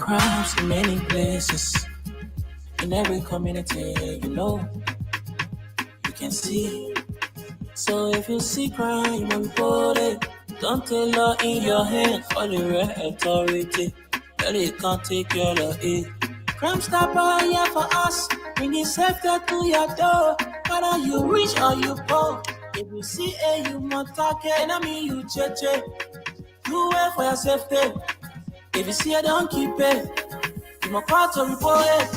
crimes in many places, in every community, you can see. So if you see crime and report it, don't take law in your hand for the right authority. Well, they can't take care of it. Crime stopper here for us, bringing safety to your door. Whether you rich or you poor, if you see a human target, I mean you check. Do it for your safety. If you see it, don't keep it. You must call to report it.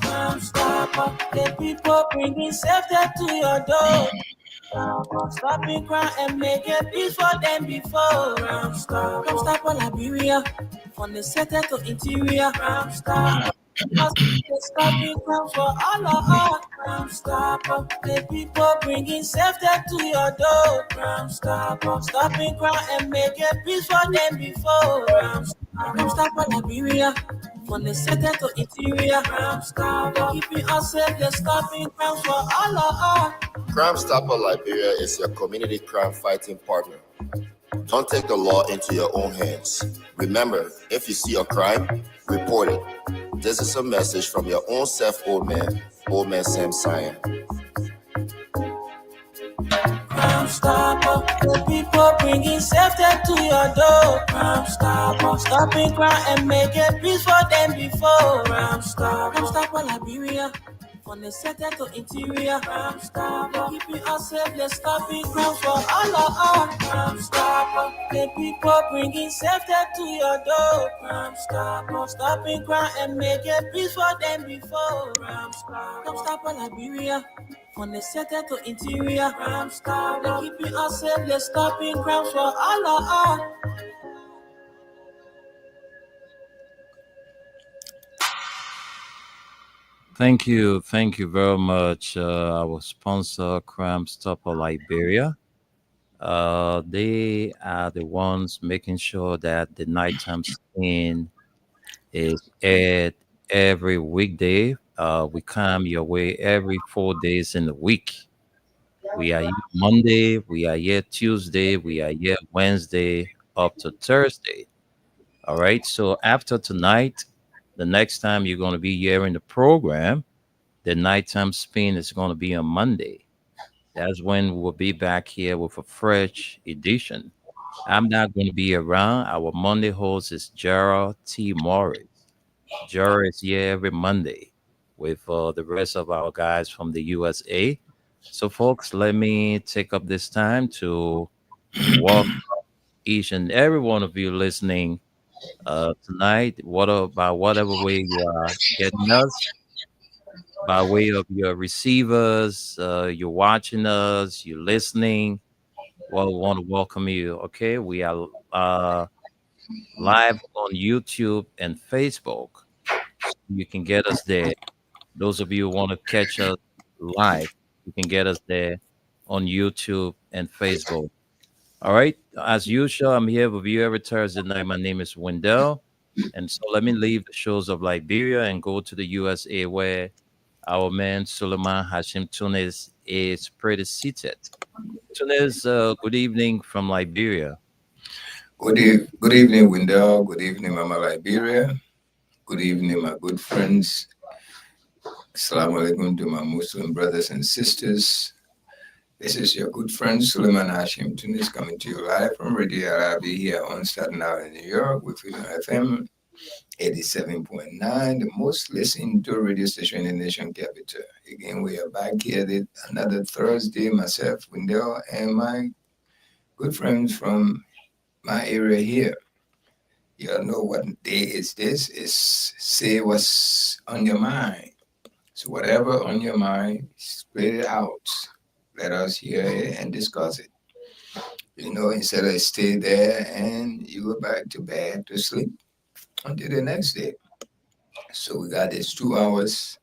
Crime stopper, the people bringing safety to your door. Stopping crime and make it peace for them before. Crime stopper Liberia, from the center to interior. Crime stopper. Stopping crime for all of us. Crime stopper, the people bringing safety to your door. Crime stopper, stopping crime and make it peace for them before. Crime stopper Liberia, from the center to interior. Crime stopper, keeping us safe. They're stopping crime for all of us. Crime Stopper Liberia is your community crime fighting partner. Don't take the law into your own hands. Remember, if you see a crime, report it. This is a message from your own self, Old Man Sam Cyan. Crime Stopper, the people bringing safety to your door. Crime Stopper, stopping crime and make it peace for them before. Crime Stopper Liberia, from the center to interior. Crime Stopper, keeping us safe, let's stopping crime for all of us. Crime Stopper, the people bringing safety to your door. Crime Stopper, stopping crime and make it peace for them before. Crime Stopper Liberia, from the center to interior. Crime Stopper, keeping us safe, let's stopping crime for all of us. Thank you very much. Our sponsor, Crime Stopper Liberia. They are the ones making sure that the nighttime scene is aired every weekday. We come your way every 4 days in the week. We are here Monday, we are here Tuesday, we are here Wednesday up to Thursday. All right. So after tonight, the next time you're going to be hearing the program, the nighttime spin is going to be on Monday. That's when we'll be back here with a fresh edition. I'm not going to be around. Our Monday host is Gerald T. Morris. Gerald is here every Monday with the rest of our guys from the USA. So, folks, let me take up this time to welcome each and every one of you listening tonight. What about whatever way you are getting us? By way of your receivers, you're watching us, you're listening. Well, we want to welcome you. Okay, we are live on YouTube and Facebook. So you can get us there. Those of you who want to catch us live, you can get us there on YouTube and Facebook. All right. As usual, I'm here with you every Thursday night. My name is Wendell. And so let me leave the shores of Liberia and go to the USA where our man Suleiman Hashim Tunis is pretty seated. Tunis, good evening from Liberia. Good evening, Wendell. Good evening, Mama Liberia. Good evening, my good friends. Assalamu alaikum to my Muslim brothers and sisters. This is your good friend Suleiman Hashim Tunis coming to you live from Radio Arabi here on Staten Island, New York with Freedom FM 87.9, the most listened to radio station in the nation capital. Again, we are back here another Thursday, myself, Wendell, and my good friends from my area here. You all know what day is this? It's say what's on your mind. So whatever on your mind, spit it out. Let us hear it and discuss it. Instead of stay there and you go back to bed to sleep until the next day. So we got this 2 hours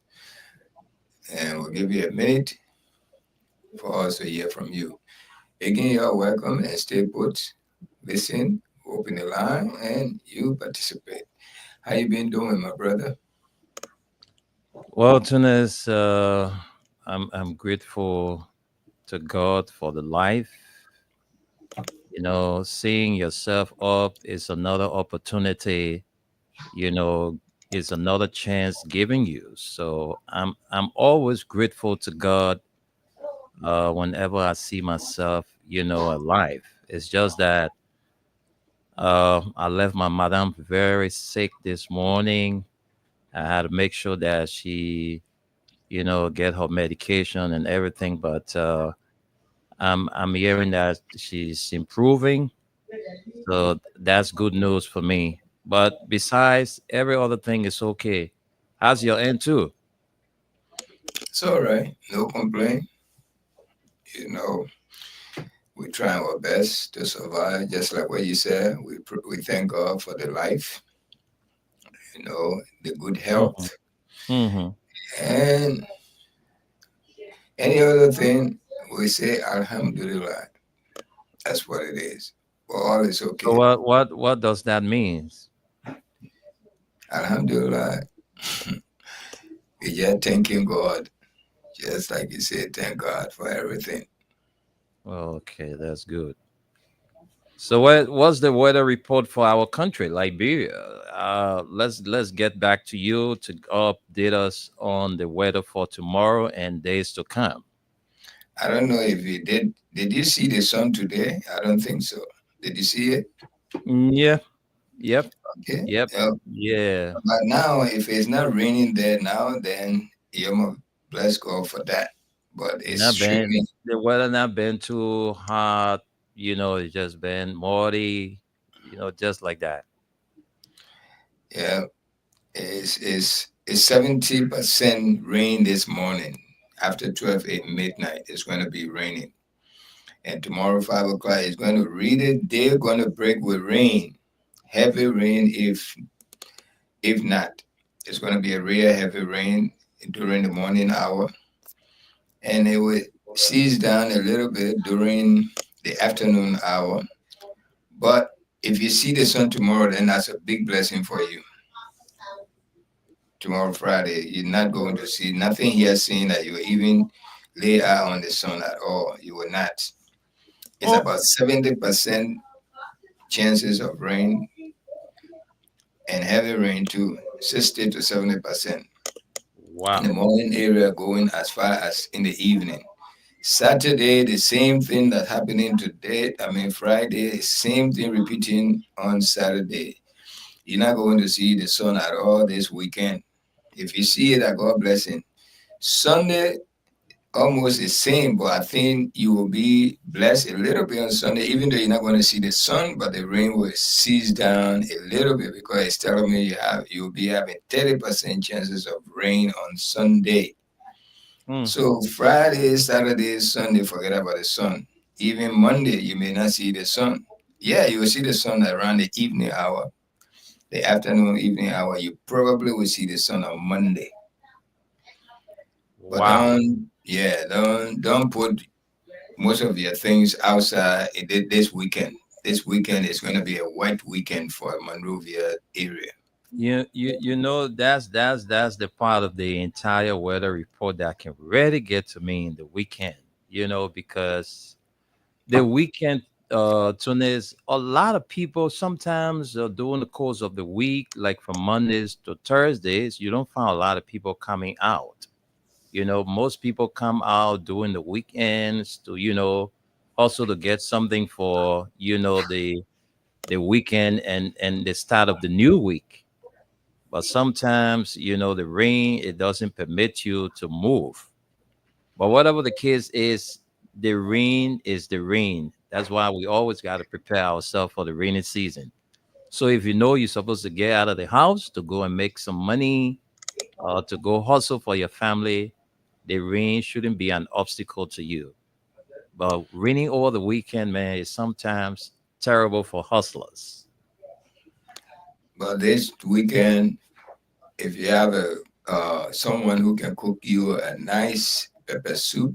and we'll give you a minute for us to hear from you. Again, you're welcome and stay put. Listen, open the line, and you participate. How you been doing, my brother? Well, Tunis, I'm grateful to God for the life. Seeing yourself up is another opportunity you know, is another chance given you. So I'm always grateful to God whenever I see myself, alive. It's just that I left my madam very sick this morning. I had to make sure that she, get her medication and everything. But I'm hearing that she's improving, so that's good news for me. But besides, every other thing is okay. How's your end too? It's all right. No complaint. You know, we're trying our best to survive, just like what you said. We thank God for the life, the good Hmm. health, Hmm. and any other thing. We say Alhamdulillah. That's what it is. Well, all is So okay. what does that mean? Alhamdulillah. We just thanking God, just like you said, thank God for everything. Okay, that's good. So what's the weather report for our country, Liberia? Let's get back to you to update us on the weather for tomorrow and days to come. I don't know if you did. Did you see the sun today? I don't think so. Did you see it? Yeah. Yep. Okay. Yep. Yeah. Yeah. But now, if it's not raining there now, then you must bless God for that. But it's Not been streaming. the weather not been too hot, it's just been muddy, just like that. Yeah. It's 70% rain this morning. After 12 8 midnight, it's going to be raining. And tomorrow 5 o'clock, it's going to read it. They're going to break with rain, heavy rain. If not, it's going to be a real heavy rain during the morning hour, and it will cease down a little bit during the afternoon hour. But if you see the sun tomorrow, then that's a big blessing for you. Tomorrow, Friday, you're not going to see nothing here saying that you even lay out on the sun at all. You will not. It's Oh, about 70% chances of rain and heavy rain too, 60 to 70% in the wow. morning area, going as far as in the evening. Saturday, the same thing that happening today. I mean, Friday, same thing repeating on Saturday. You're not going to see the sun at all this weekend. If you see it, God blessing. Sunday, almost the same, but I think you will be blessed a little bit on Sunday, even though you're not going to see the sun, but the rain will cease down a little bit because it's telling me you'll be having 30% chances of rain on Sunday. Hmm. So Friday, Saturday, Sunday, forget about the sun. Even Monday, you may not see the sun. Yeah, you will see the sun around the evening hour, the afternoon, evening hour. You probably will see the sun on Monday. But Wow. don't put most of your things outside this weekend. This weekend is going to be a wet weekend for Monrovia area. That's the part of the entire weather report that can really get to me in the weekend, because the weekend Tunis, a lot of people sometimes during the course of the week, like from Mondays to Thursdays, you don't find a lot of people coming out. Most people come out during the weekends to, also to get something for, the weekend and the start of the new week. But sometimes, the rain, it doesn't permit you to move. But whatever the case is, the rain is the rain. That's why we always got to prepare ourselves for the rainy season. So if you know you're supposed to get out of the house to go and make some money, to go hustle for your family, the rain shouldn't be an obstacle to you. But raining over the weekend, man, is sometimes terrible for hustlers. But this weekend, if you have a someone who can cook you a nice pepper soup,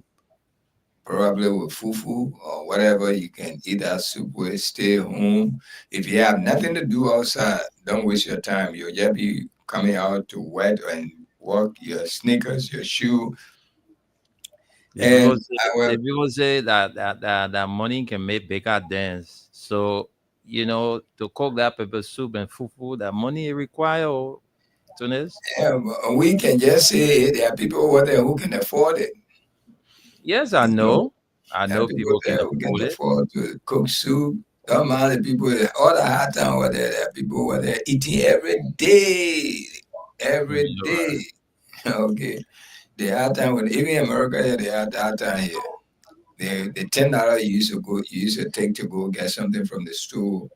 probably with fufu or whatever you can eat that soup with, stay home. If you have nothing to do outside, don't waste your time. You'll just be coming out to wet and walk your sneakers, your shoe. And I The will, people say that money can make bigger dance. So to cook that pepper soup and fufu, that money it require, Tunis? Yeah, but we can just say there are people over there who can afford it. Yes, I You know, know. I there are know people people can there who can afford it. afford to cook soup. Don't mind the people, all the hot town over there, there are people over there eating every day. Every You're day. Okay. The hard time with even in America, yeah, they had hard time here. The $10 you used to take to go get something from the store,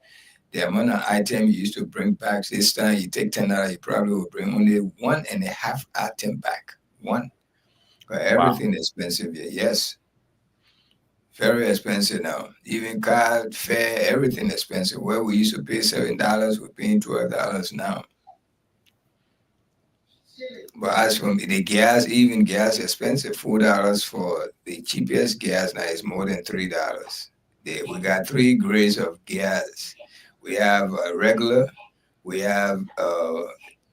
the amount of item you used to bring back this time, you take $10, you probably will bring only 1.5 item back. One. But Wow. everything expensive here. Yes. Very expensive now. Even car fare, everything expensive. Where we used to pay $7, we're paying $12 now. But as for the gas, even gas expensive. $4 for the cheapest gas now is more than $3. We got three grades of gas. We have a regular. We have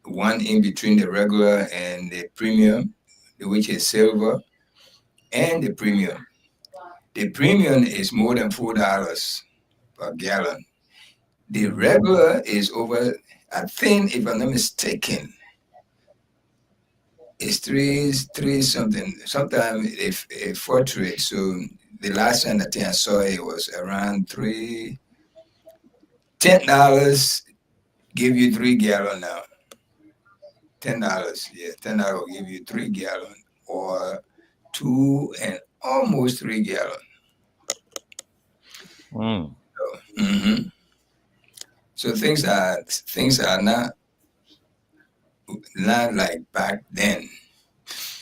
one in between the regular and the premium, which is silver, and the premium. The premium is more than $4 per gallon. The regular is over, I think, if I'm not mistaken, it's three something. Sometimes if a fluctuate. So the last time I think I saw it was around $10 give you 3 gallon now. $10, yeah, $10 will give you 3 gallon or 2 and almost 3 gallon. Mm. Mm-hmm. So things are not like back then.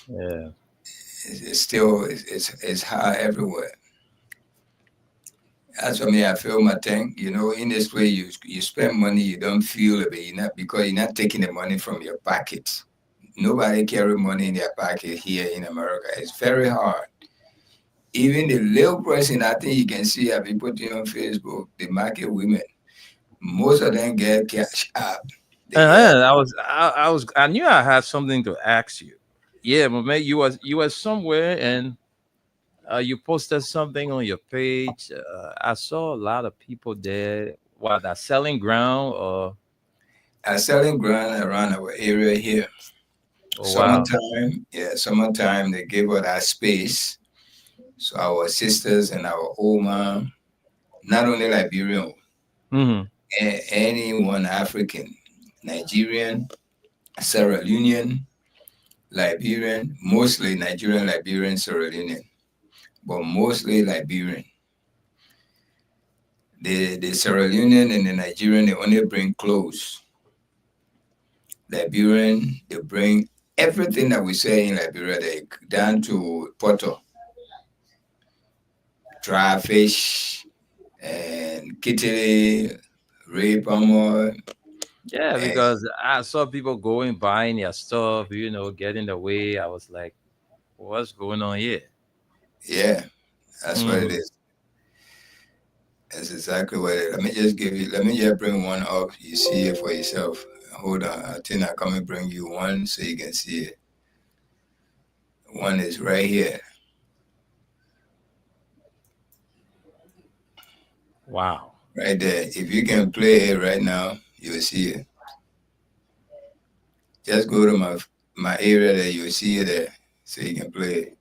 Yeah. It's still it's high everywhere. As for me, I feel my thing. In this way, you spend money, you don't feel it, but because you're not taking the money from your pocket. Nobody carry money in their pocket here in America. It's very hard. Even the little person, I think you can see, I've been putting on Facebook, the market women. Most of them get cash up. I knew I had something to ask you. Yeah, but man, you was somewhere and you posted something on your page. I saw a lot of people there. What are selling ground or? Are selling ground around our area here. Oh, wow. Summertime they gave us that space. So our sisters and our old mom, not only Liberian, anyone African, Nigerian, Sierra Leonean, Liberian, mostly Nigerian, Liberian, Sierra Leonean, but mostly Liberian. The Sierra Leonean and the Nigerian, they only bring clothes. Liberian, they bring everything that we say in Liberia, they down to Porto. Dry fish and kitty, ray palm. Yeah, because I saw people going buying their stuff, getting away. I was like, what's going on here? Yeah, that's what it is. That's exactly what it is. Let me just bring one up. You see it for yourself. Hold on. I think I come and bring you one so you can see it. One is right here. Wow. Right there. If you can play it right now, you will see it. Just go to my area there, you will see it there. So you can play it.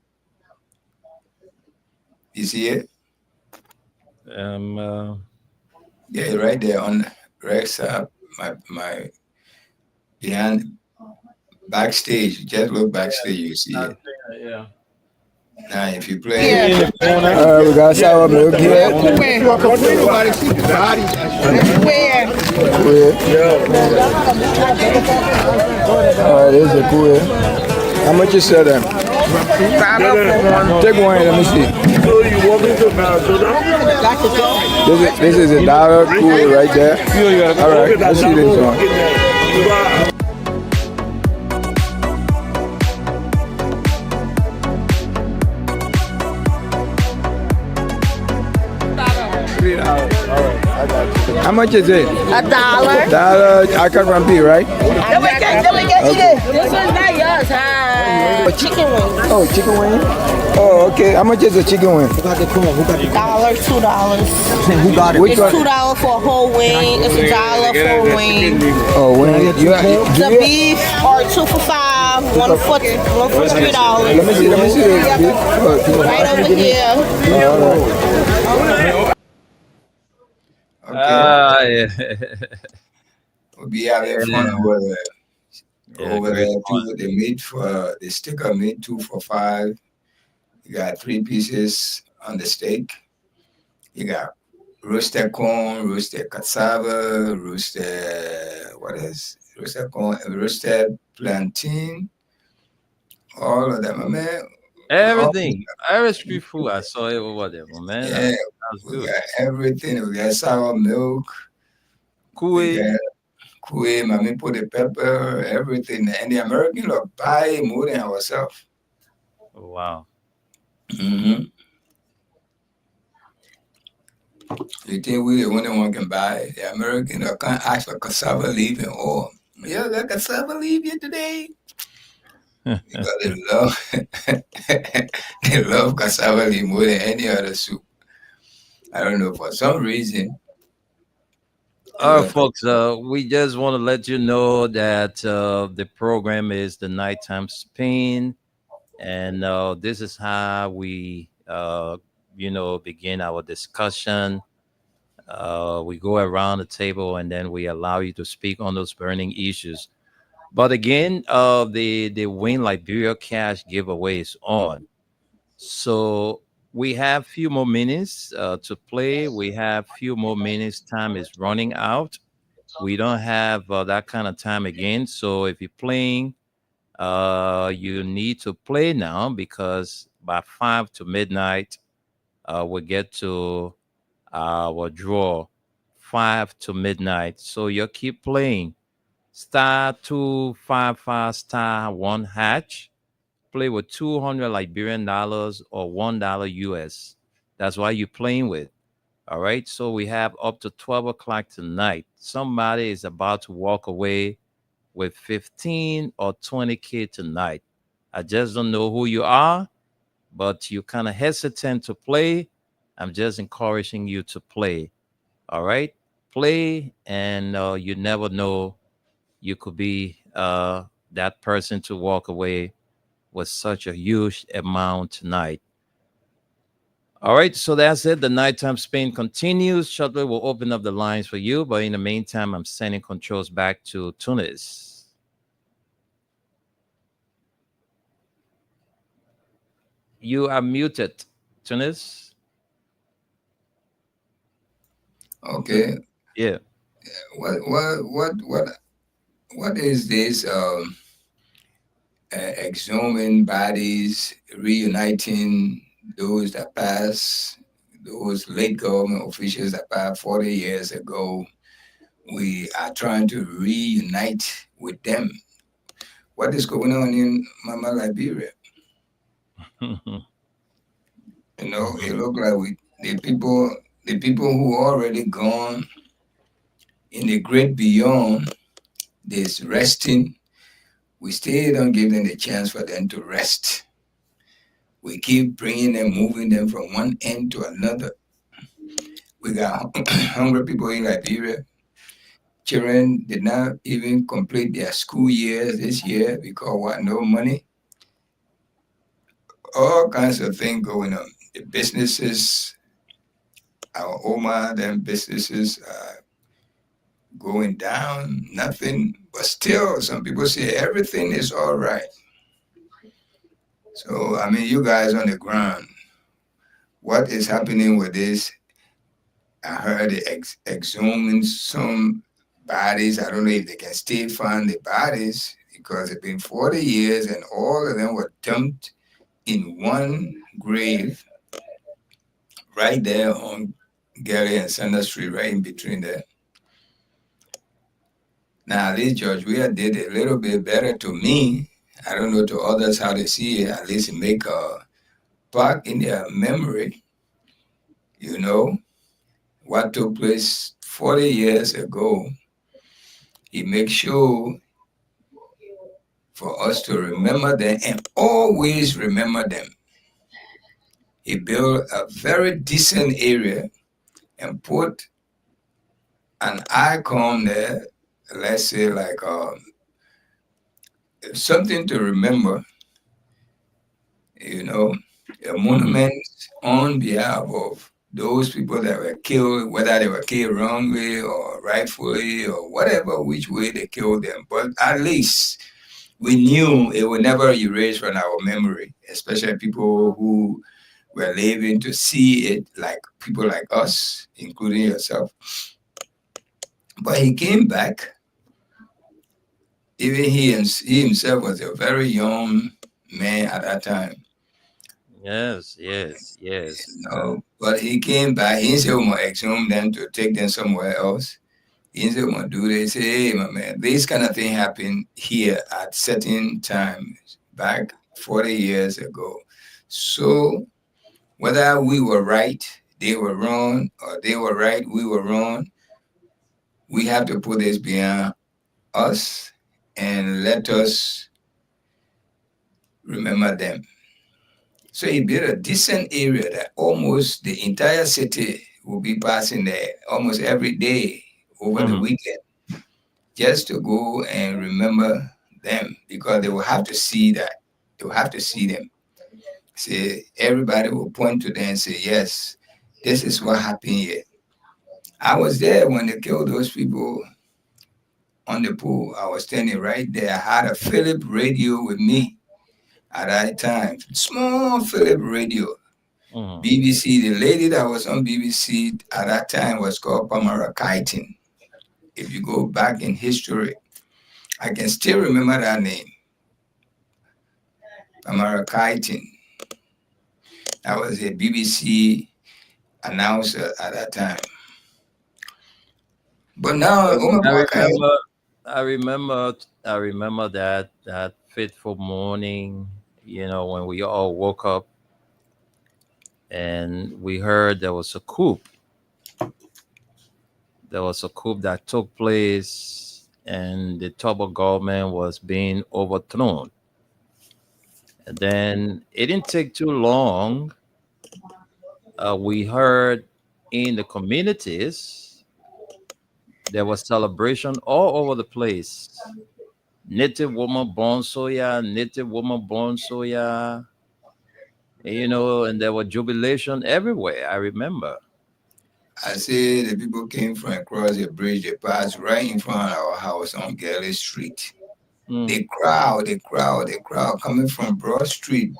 You see it? Yeah, right there on right side, my behind backstage. Just look backstage, you see it. Yeah. Now, if you play, we got sour milk here. This is a cool. How much you sell them? Take one, let me see. This is $1 cool right there. All right, let's see this one. How much is it? $1. $1. I come from P, right? Then we get you this. This one's not yours. Chicken wings. Oh, chicken wing? Oh, okay. How much is a chicken wing? $1, $2. Who got it? Which It's one? $2 for a whole wing. It's $1 for a wing. Oh, wing. The beef are 2 for $5, one for $3. Let me see the beef. Right over here. Okay. Yeah. We'll be having fun over there. Yeah, Over great there fun. too. The sticker meat 2 for $5. You got 3 pieces on the steak. You got roasted corn, roasted cassava, roasted corn, roasted plantain. All of them, man. Everything. Irish street food. I saw it over there, man. Yeah, That's we good. got everything. We got sour milk. We Kuwait. got kuih, mommy put the pepper, everything. And the American look buy more than ourselves. Oh, wow. Mm-hmm. You think we the only one can buy? The American can't ask for cassava leaf and all. Yeah, got cassava leaf here today. Because they love cassava leaf more than any other soup. I don't know, for some reason. All right, folks. We just want to let you know that the program is the Nighttime Spain, and this is how we, begin our discussion. We go around the table, and then we allow you to speak on those burning issues. But again, the Win Liberia Cash giveaway is on. So we have few more minutes to play. We have few more minutes. Time is running out. We don't have that kind of time again. So if you're playing, you need to play now because by 5 to midnight, we'll get to our draw. 5 to midnight. So you keep playing. *255 *1#. Play with $200 or $1 US. That's why you're playing with. All right. So we have up to 12 o'clock tonight. Somebody is about to walk away with 15 or 20K tonight. I just don't know who you are, but you kind of hesitant to play. I'm just encouraging you to play. All right. Play, and you never know. You could be that person to walk away with such a huge amount tonight. All right, so that's it. The Nighttime Spain continues. Shortly, we'll open up the lines for you. But in the meantime, I'm sending controls back to Tunis. You are muted, Tunis. Okay. Yeah. What is this exhuming bodies reuniting those that passed, those late government officials that passed 40 years ago? We are trying to reunite with them. What is going on in Mama Liberia? You know, it look like the people who already gone in the great beyond, this resting. We still don't give them the chance for them to rest. We keep bringing them, moving them from one end to another. We got hungry people in Liberia. Children did not even complete their school years this year because what? No money. All kinds of things going on. The businesses, our Oma, them businesses are going down, nothing. But still, some people say everything is all right. So, I mean, you guys on the ground, what is happening with this? I heard they exhuming some bodies. I don't know if they can still find the bodies because it's been 40 years and all of them were dumped in one grave right there on Gary and Sanders Street, right in between there. Now, at least George Weah did a little bit better to me. I don't know to others how they see it. At least it make a plaque in their memory. You know, what took place 40 years ago. He makes sure for us to remember them and always remember them. He built a very decent area and put an icon there, let's say like something to remember, you know, a monument on behalf of those people that were killed, whether they were killed wrongly or rightfully or whatever, which way they killed them. But at least we knew it would never erase from our memory, especially people who were living to see it, like people like us, including yourself. But he came back. Even he himself was a very young man at that time. Yes. But he came back. He didn't say, "Oh, exhume them to take them somewhere else." He didn't say, "Oh, do they?" Say, "Hey, my man, this kind of thing happened here at certain times back 40 years ago. So whether we were right, they were wrong, or they were right, we were wrong, we have to put this behind us and let us remember them." So he built a decent area that almost the entire city will be passing there almost every day over the weekend, just to go and remember them, because they will have to see that. They will have to see them. See, everybody will point to them and say, "Yes, this is what happened here." I was there when they killed those people on the pool. I was standing right there. I had a Philip radio with me at that time, small Philip radio. BBC, the lady that was on BBC at that time was called Pamara Kaitin. If you go back in history, I can still remember that name, Pamara Kaitin. I was a BBC announcer at that time. But now, I remember that fateful morning, when we all woke up and we heard there was a coup. There was a coup that took place and the Togo government was being overthrown. And then it didn't take too long. We heard in the communities there was celebration all over the place. Native woman born soya, native woman born soya, and there was jubilation everywhere. I remember. I say the people came from across the bridge. They passed right in front of our house on Galley Street. The crowd coming from Broad Street.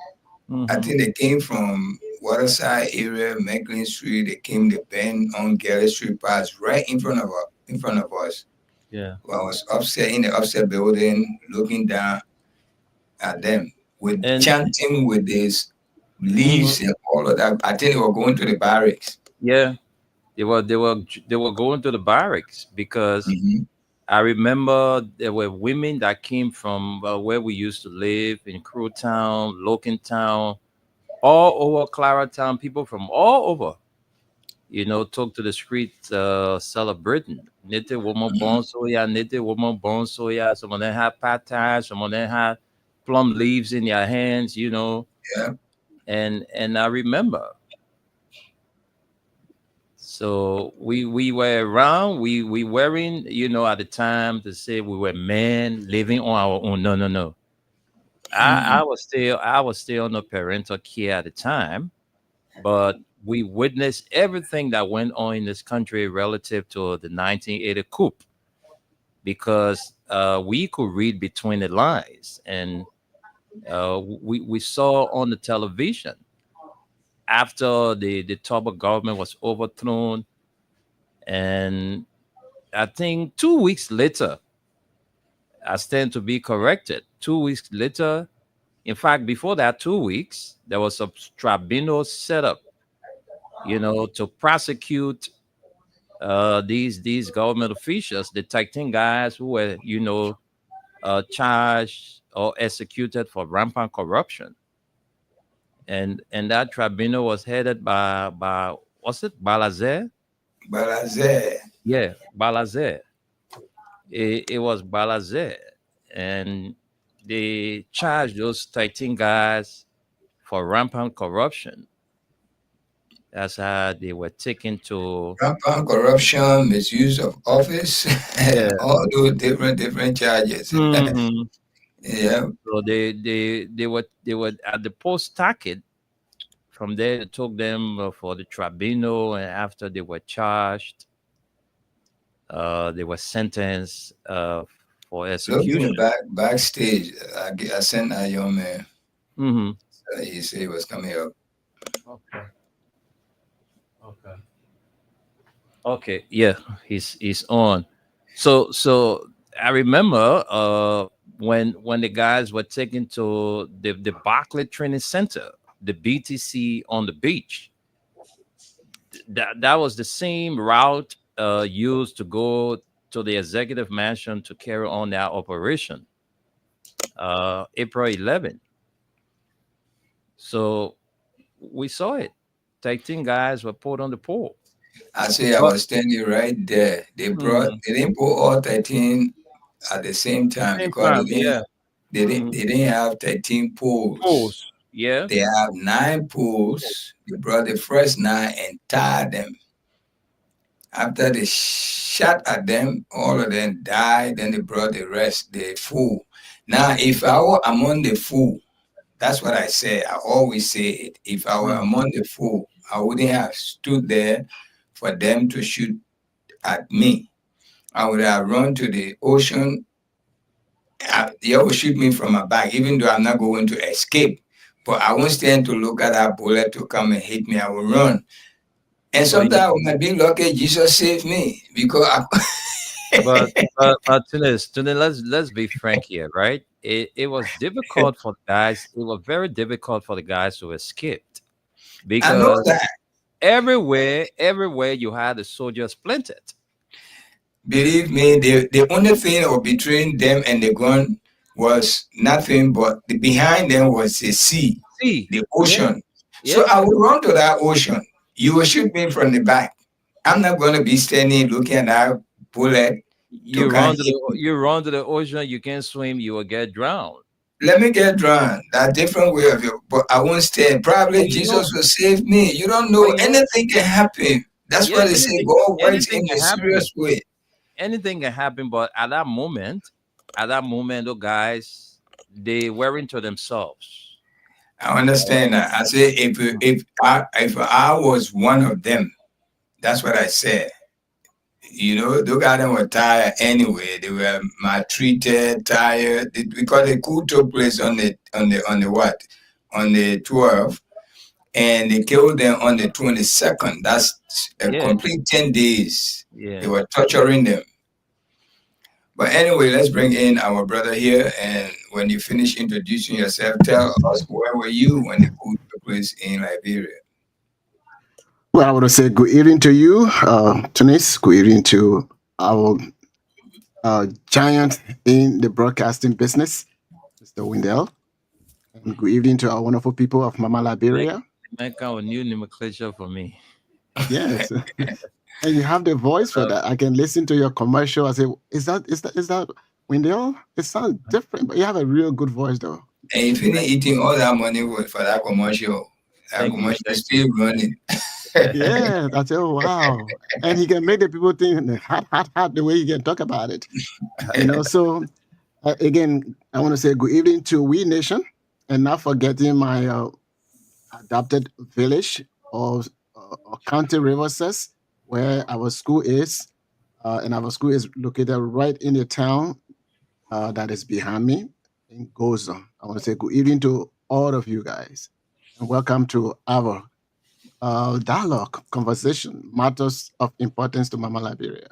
I think they came from Waterside area, Maclean Street. They came to bend on Galley Street, passed right in front of us. Yeah. Well, I was upstairs in the upstairs building, looking down at them with chanting with these leaves and all of that. I think they were going to the barracks. Yeah. They were going to the barracks because I remember there were women that came from where we used to live in Crewtown, Lokentown, all over Claratown. People from all over, took to the street celebrating. Native woman born soya, native woman born soya. Some of them had patas, some of them had plum leaves in their hands, Yeah. And I remember. So we were around, we weren't, at the time to say we were men living on our own. No. I was still under parental care at the time, but we witnessed everything that went on in this country relative to the 1980 coup, because we could read between the lines, and we saw on the television after the Togo government was overthrown, and I think 2 weeks later, I stand to be corrected. 2 weeks later, in fact, before that 2 weeks, there was a tribunal set up, to prosecute these government officials, detecting guys who were, charged or executed for rampant corruption. And that tribunal was headed by what's it, Balazer? Balazer. Yeah, Balazer. It was Balazer, and they charged those 13 guys for rampant corruption. That's how they were taken to. Rampant corruption, misuse of office, Yeah. all those different charges. Mhm. Yeah. So they were at the post tacket. From there, they took them for the tribunal, and after they were charged, they were sentenced for Look in the execution. backstage. I sent a young man. Hmm. He said he was coming up. Okay. Okay. Okay. Yeah, he's on. So I remember when the guys were taken to the Barclay Training Center, the BTC on the beach. That was the same route used to go to the executive mansion to carry on their operation. April 11th. So we saw it. 13 guys were put on the pole. I say I But was standing right there. They didn't put all 13 at the same time same because time, yeah. they didn't have 13 poles. Poles, yeah. They have 9 poles. They brought the first 9 and tied them. After they shot at them, all of them died. Then they brought the rest, the fool. Now, if I were among the fool, that's what I say. I always say it. If I were among the fool, I wouldn't have stood there for them to shoot at me. I would have run to the ocean. They will shoot me from my back, even though I'm not going to escape. But I won't stand to look at that bullet to come and hit me. I will run. And sometimes when I be lucky, Jesus saved me because but let's be frank here, right? It was difficult for the guys. It was very difficult for the guys to escape I know because that. everywhere you had the soldiers planted. Believe me, the only thing of between them and the gun was nothing but behind them was the sea, the ocean. Yeah. So I would run to that ocean. You will shoot me from the back. I'm not going to be standing looking at that bullet. You run to the ocean, you can't swim, you will get drowned. Let me get drowned. That different way of it, but I won't stand. Probably Jesus will save me. You don't know. Anything can happen. That's why they say God works in a serious way. Anything can happen, but at that moment, the guys, they were into themselves. I understand that. I say if I was one of them, that's what I said. You know, those guys were tired anyway. They were maltreated, tired, because the coup took place on the 12th, and they killed them on the 22nd. That's a complete 10 days. Yeah. They were torturing them. But anyway, let's bring in our brother here. And when you finish introducing yourself, tell us where were you when the coup took place in Liberia? Well, I want to say good evening to you, Tunis. Good evening to our giant in the broadcasting business, Mr. Wendell. And good evening to our wonderful people of Mama Liberia. Make our new nomenclature for me. Yes. And you have the voice for that. I can listen to your commercial. I say, is that Wendell? It sounds different, but you have a real good voice, though. And you finish eating all that money for that commercial. That commercial is still running. Yeah, that's it. Wow. And he can make the people think hot, the way he can talk about it. So again, I want to say good evening to We Nation, and not forgetting my adopted village or county Riverses, where our school is. And our school is located right in the town that is behind me in Goza. I want to say good evening to all of you guys, and welcome to our dialogue, conversation, matters of importance to Mama Liberia.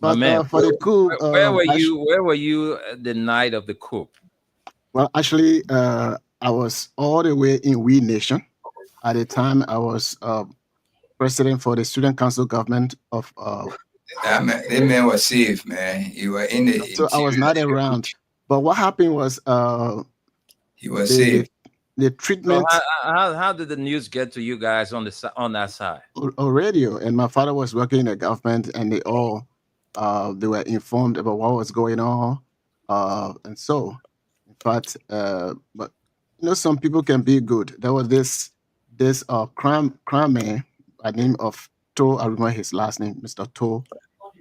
But for the coup, where were you the night of the coup? Well, actually, I was all the way in We Nation. At the time, I was president for the Student Council government of. That man was safe, man. You were in the. So I was not around. But what happened was he was safe. The treatment. So how did the news get to you guys on that side? On radio, and my father was working in the government, and they were informed about what was going on. And so, in fact, but some people can be good. There was this crime man by the name of To. I remember his last name, Mr. To.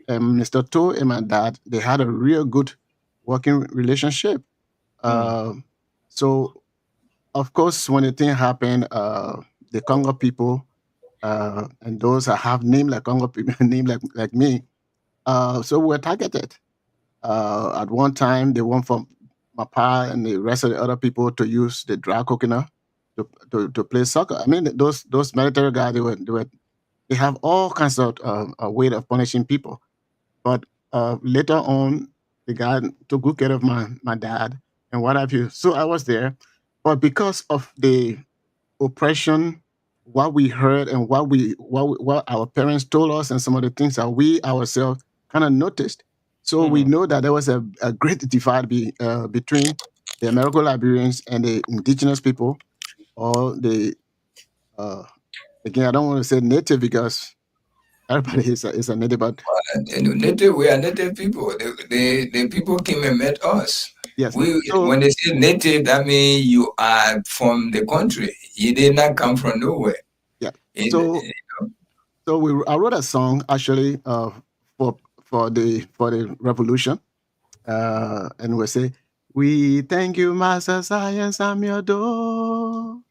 And Mr. To and my dad, they had a real good working relationship. So, of course, when the thing happened, the Congo people and those that have name like Congo people, name like me, so we're targeted. At one time, they want from my pa and the rest of the other people to use the dry coconut to play soccer. I mean, those military guys, they have all kinds of way of punishing people. But later on, the guy took good care of my dad and what have you. So I was there, but because of the oppression, what we heard and what our parents told us, and some of the things that we ourselves kind of noticed. So we know that there was a great divide between the American Liberians and the indigenous people, or the again, I don't want to say native because everybody is a native, but Native, we are native people. The people came and met us. yes. When they say native, that means you are from the country. You did not come from nowhere. Yeah. So I wrote a song actually for the revolution, and we say, "We thank you, Master Science Amiodo.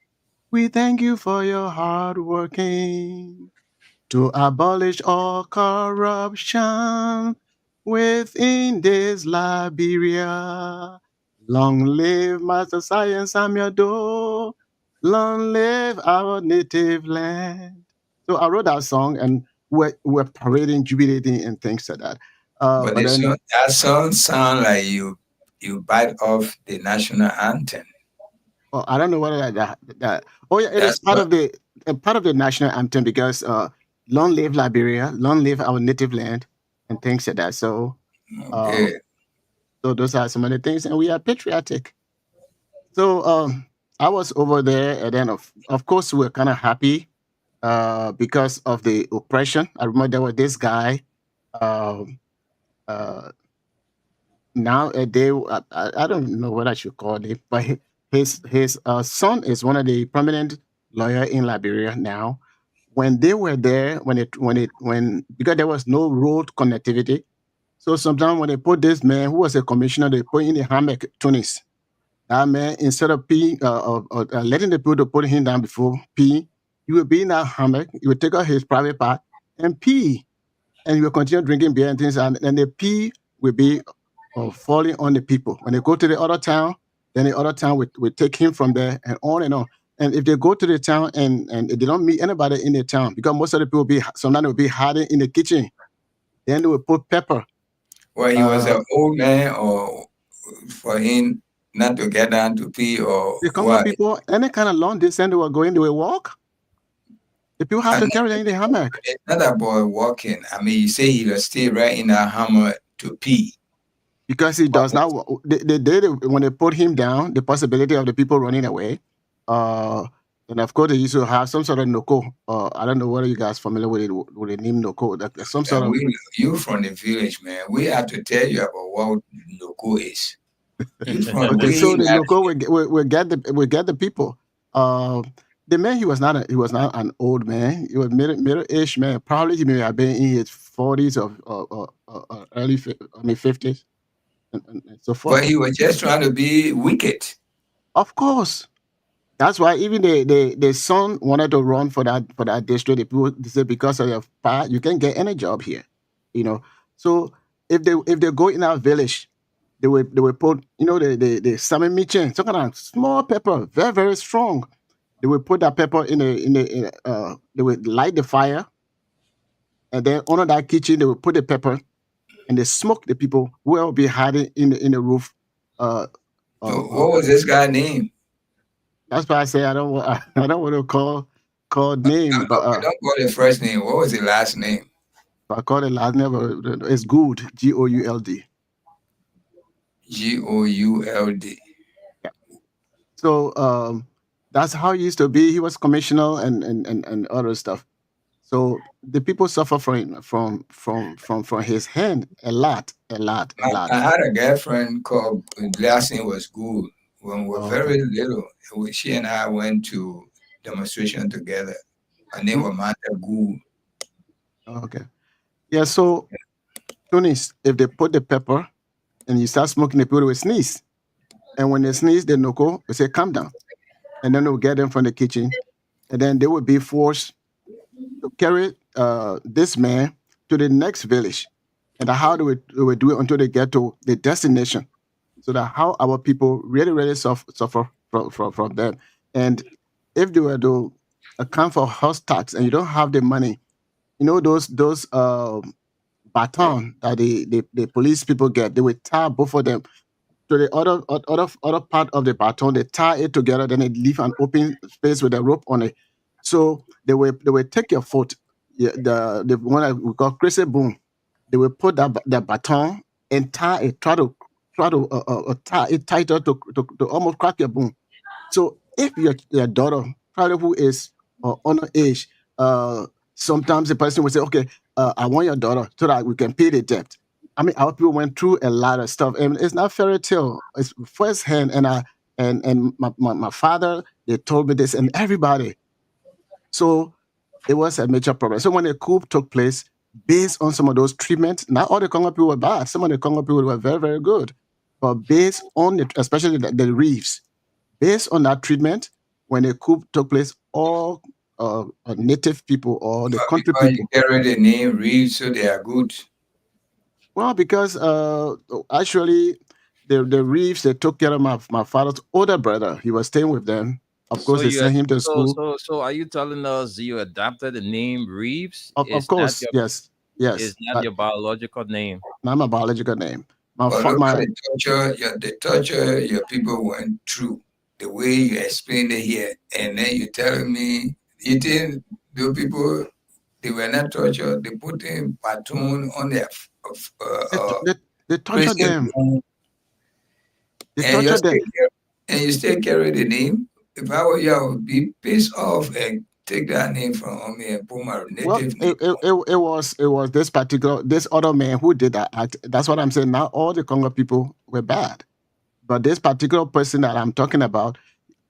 We thank you for your hard working to abolish all corruption within this Liberia. Long live Master Science Amiodo. Long live our native land." So I wrote that song, and we're parading, jubilating, and things like that. But then, that song sounds like you bite off the national anthem. Oh, I don't know whether that. Oh yeah, it is part of the national anthem because long live Liberia, long live our native land, and things like that. So, so those are some of the things, and we are patriotic. So I was over there, and then of course we were kind of happy because of the oppression. I remember there was this guy. Nowadays, I don't know what I should call it, but his son is one of the prominent lawyer in Liberia now. When they were there, because there was no road connectivity, so sometimes when they put this man who was a commissioner, they put in the hammock Tunis. That man, instead of peeing, letting the people to put him down before pee, he would be in that hammock. He would take out his private part and pee, and he will continue drinking beer and things, and the pee will be falling on the people. When they go to the other town, then the other town will take him from there and on and on. And if they go to the town and they don't meet anybody in the town, because most of the people sometimes will be hiding in the kitchen, then they will put pepper. Well, he was an old man, or for him not to get down to pee, or the Congo people, any kind of long distance they were going, they will walk. The people have to carry them in the hammock. It's not about walking. I mean, you say he will stay right in that hammock to pee. Because he does not. When they put him down, the possibility of the people running away, and of course they used to have some sort of noko. I don't know whether you guys familiar with the name noko. Some sort of. You from the village, man. We have to tell you about what noko is. Okay, so the noko will get the people. The man, he was not an old man. He was middle-aged man. Probably he may have been in his 40s or early 50s. And so forth. But he was just trying to be wicked. Of course. That's why even the son wanted to run for that district. The people said, because of your part, you can't get any job here. So if they go in our village, they will put the salmon michin, some kind of small pepper, very, very strong. They will put that pepper they will light the fire, and then under that kitchen they will put the pepper, and they smoke the people who will be hiding in the roof. What was this guy's name? That's why I say I don't want to call name. But don't call the first name. What was the last name? I call the last name. It's Gould. Gould. Gould. Yeah. So that's how he used to be. He was commissioner and other stuff. So the people suffer from his hand a lot. I had a girlfriend called, last name was Good. When we were Okay. very little, she and I went to demonstration together. Her name was Mata Good. Okay. Yeah. So Tunis, if they put the pepper and you start smoking, the people will sneeze. And when they sneeze, they noko, they say, calm down. And then they'll get them from the kitchen. And then they will be forced to carry this man to the next village. And how they will do it until they get to the destination. So that how our people really suffer from them. And if they were to account for house tax and you don't have the money, you know those baton that the police people get, they will tie both of them to the other part of the baton. They tie it together, then they leave an open space with a rope on it. So they will take your foot, the one that we call crazy boom. They will put the baton and tie it, try to tie it tighter to almost crack your bone. So if your daughter, probably who is underage, sometimes the person will say, okay, I want your daughter so that we can pay the debt. I mean, our people went through a lot of stuff, and it's not fairy tale. It's firsthand, and my father, they told me this, and everybody. So it was a major problem. So when the coup took place, based on some of those treatments, not all the Congo people were bad. Some of the Congo people were very, very good. But based on especially the reefs, based on that treatment, when the coup took place, all native people or the country Because people. you carry the name Reeves, so they are good. Well, because actually, the reefs, they took care of my father's older brother. He was staying with them. Of course, So they you sent him to so school. so so are you telling us you adopted the name Reeves? Of course, yes, Is not but your biological name. not my biological name. But look at My the torture your people went through, the way you explained it here, and then you telling me you think those people, they were not tortured, they put a baton on their they torture them. They and torture them. you still carry the name. If I were you, I would be pissed off and take that name from me and put my Well, native name. it was this other man who did that act. That's what I'm saying. Not all the Congo people were bad, but this particular person that I'm talking about,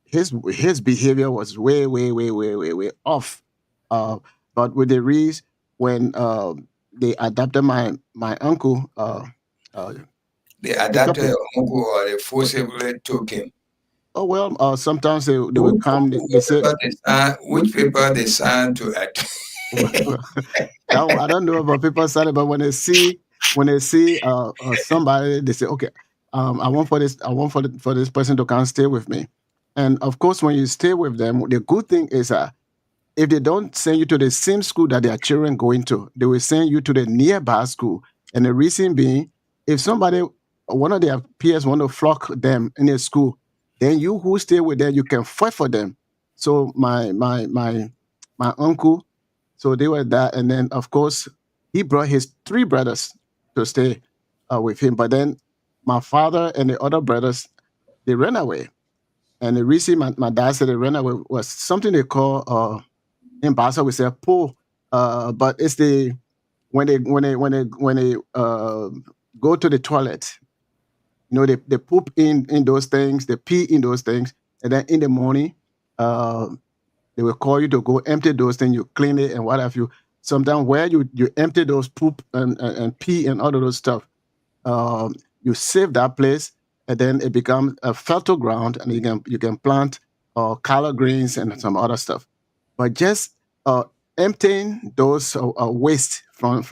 his behavior was way off. But with the Rees, when they adopted my uncle, They adopted your uncle or they forcibly took him. oh well, sometimes they would come. They say, Which paper they signed to I don't know about people signing, but when they see somebody, they say, okay, I want for this person to come stay with me. And of course, when you stay with them, the good thing is if they don't send you to the same school that their children going to, they will send you to the nearby school. And the reason being, if one of their peers want to flock them in a school, then you who stay with them, you can fight for them. So my uncle, so they were that, and then of course he brought his 3 brothers to stay with him. But then my father and the other brothers, they ran away. And the reason my dad said they ran away was something they call in Basa we say pull, but it's when they go to the toilet, they poop in those things, they pee in those things, and then in the morning, they will call you to go empty those things, you clean it and what have you. Sometimes where you empty those poop and pee and all of those stuff, you save that place, and then it becomes a fertile ground, and you can plant collard greens and some other stuff. But just emptying those waste from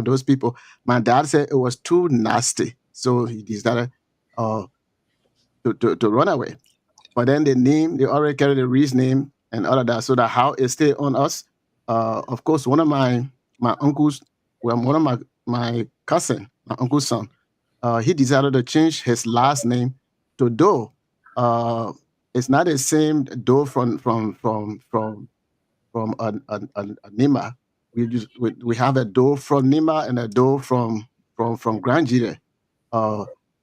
those people, my dad said it was too nasty, so he decided to run away. But then they already carry the Reese name and all of that, so that how it stay on us. Of course, one of my uncles, one of my cousin, my uncle's son, he decided to change his last name to Doe. It's not the same Doe from Nima. We have a Doe from Nima and a Doe from Grand Jide.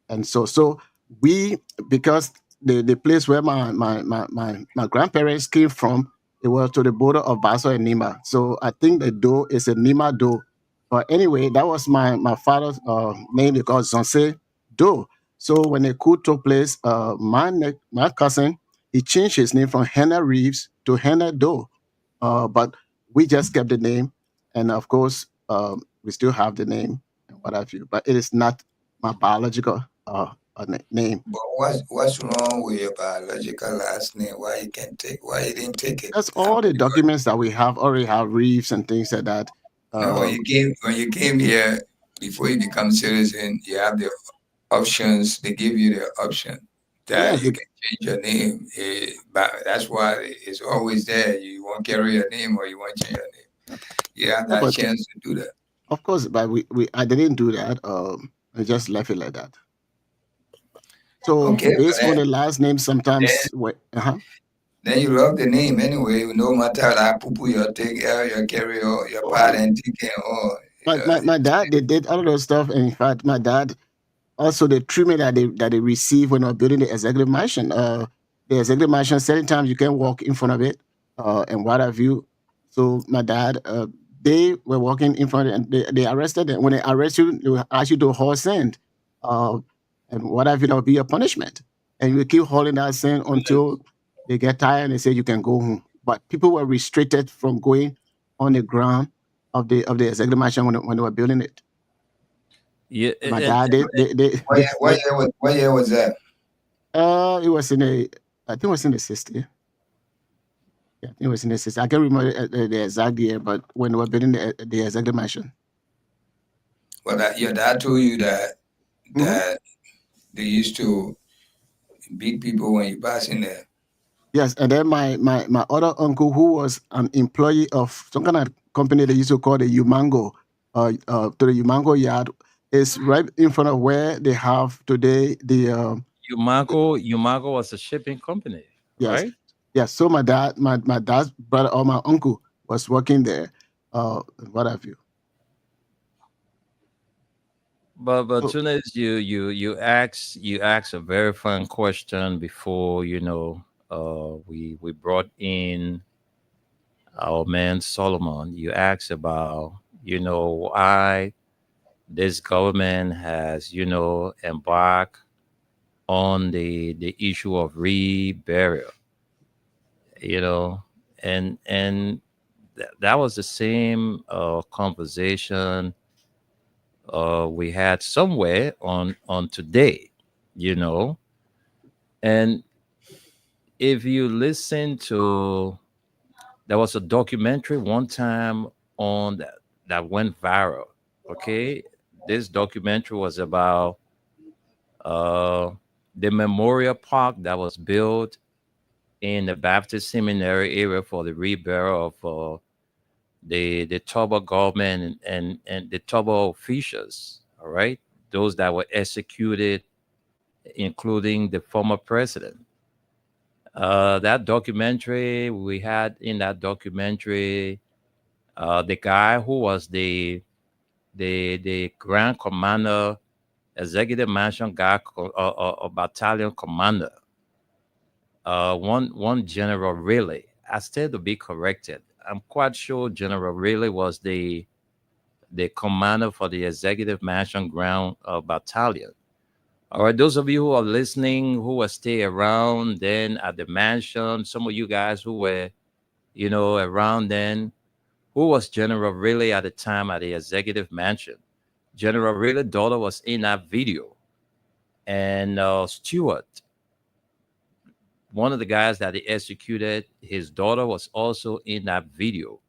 And so we, because the place where my grandparents came from It was to the border of Basso and Nima. So I think the Doe is a Nima Doe. But anyway, that was my father's name because Zonse Doe. So when the coup took place, my cousin, he changed his name from Hannah Reeves to Hannah Doe. But we just kept the name, and of course, we still have the name and what have you. But it is not my biological name. But what's wrong with your biological last name? Why you didn't take it? That's all the documents that we have already have Reeves and things like that. No, when you came here, before you become citizen, you have the options. They give you the option that Yes, you can change your name. But that's why it's always there. You won't carry your name or you won't change your name. You have that but chance to do that. of course, but I didn't do that. I just left it like that. So Okay, based on but the last name, sometimes then you love the name anyway. No matter that poo your take, your carry your part and take or my dad, they did all of those stuff. And in fact, my dad also the treatment that they received when they were building the executive mansion. The executive mansion, certain times you can walk in front of it, and what have you. So my dad, they were walking in front of it, and they arrested them. When they arrest you, they will ask you to haul sand, and what have you. That will be a punishment, and you keep hauling that sand until they get tired and they say you can go home. But people were restricted from going on the ground of the executive mansion when they were building it. Yeah, My dad, what year was that? it was I think it was in the 60s. Yeah, I think it was in the 60s. I can't remember the exact year, but when they were building the executive mansion. Well, your dad told you that Mhm. they used to beat people when you pass in there. Yes, and then my other uncle, who was an employee of some kind of company they used to call the Umango, to the Umango yard, is right in front of where they have today the Umago was a shipping company, yes, right? yes. So my dad's brother or my uncle was working there, what have you. But So, Tunis, you ask a very fun question before we brought in our man Solomon. You asked about why this government has embarked on the issue of reburial, you know, and that was the same conversation we had somewhere on today, you know. And if you listen to, there was a documentary one time on that went viral. Okay, this documentary was about uh, the memorial park that was built in the Baptist Seminary area for the reburial of the Toba government and the Toba officials. All right, those that were executed, including the former president. That documentary, we had in that documentary the guy who was the grand commander, executive mansion guy, or battalion commander. One General Riley. I still to be corrected. I'm quite sure General Riley was the commander for the executive mansion ground battalion. All right, those of you who are listening, who will stay around then at the mansion, some of you guys who were, around then, who was General Riley at the time at the executive mansion? General Riley's daughter was in that video, and Stewart, one of the guys that he executed, his daughter was also in that video.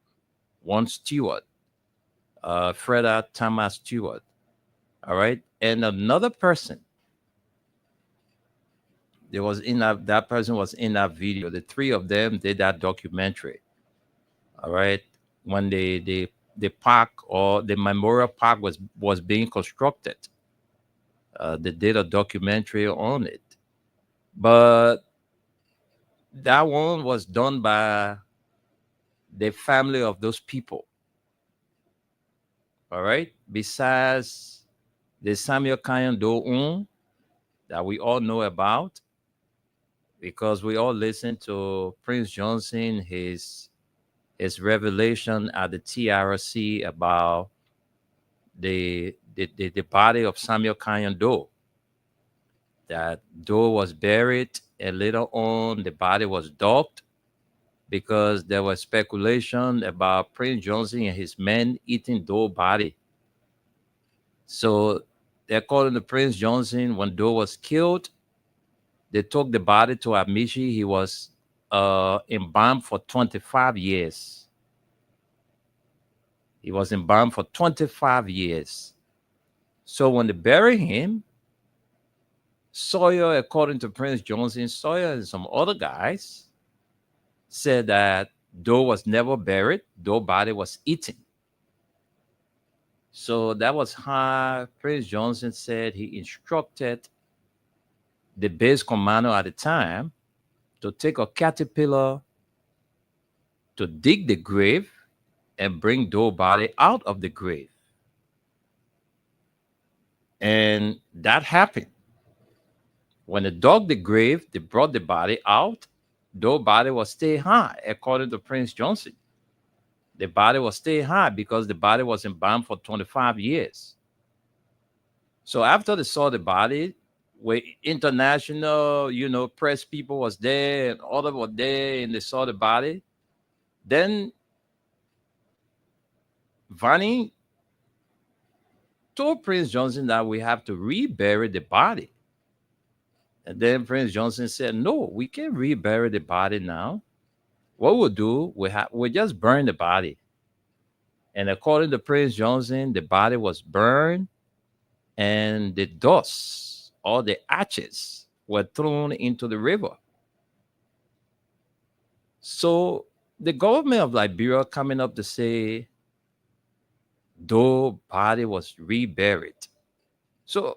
One Stewart, Freda Thomas Stewart. All right, and another person. There was in that person was in that video. The three of them did that documentary. All right, when the park or the memorial park was being constructed, they did a documentary on it. But that one was done by the family of those people. All right. Besides the Samuel Kanyan Do that we all know about, because we all listened to Prince Johnson, his revelation at the TRC about the body of Samuel Canyon Doe. That Doe was buried, and later on the body was dug because there was speculation about Prince Johnson and his men eating Doe body. So according to Prince Johnson, when Doe was killed, they took the body to Amishi. He was embalmed for 25 years. He was embalmed for 25 years. So when they bury him, Sawyer, according to Prince Johnson, Sawyer and some other guys said that Doe was never buried. Doe body was eaten. So that was how Prince Johnson said he instructed the base commander at the time to take a caterpillar to dig the grave and bring Doe body out of the grave. And that happened. When they dug the grave, they brought the body out. Doe body was stay high, according to Prince Johnson. The body was stay high because the body was embalmed for 25 years. So after they saw the body, where international, press people was there and others were there, and they saw the body, then Vanny told Prince Johnson that we have to rebury the body. And then Prince Johnson said, no, we can't rebury the body now. What we'll do, we'll just burn the body. And according to Prince Johnson, the body was burned and the dust or the ashes were thrown into the river. So the government of Liberia coming up to say Doe body was reburied. So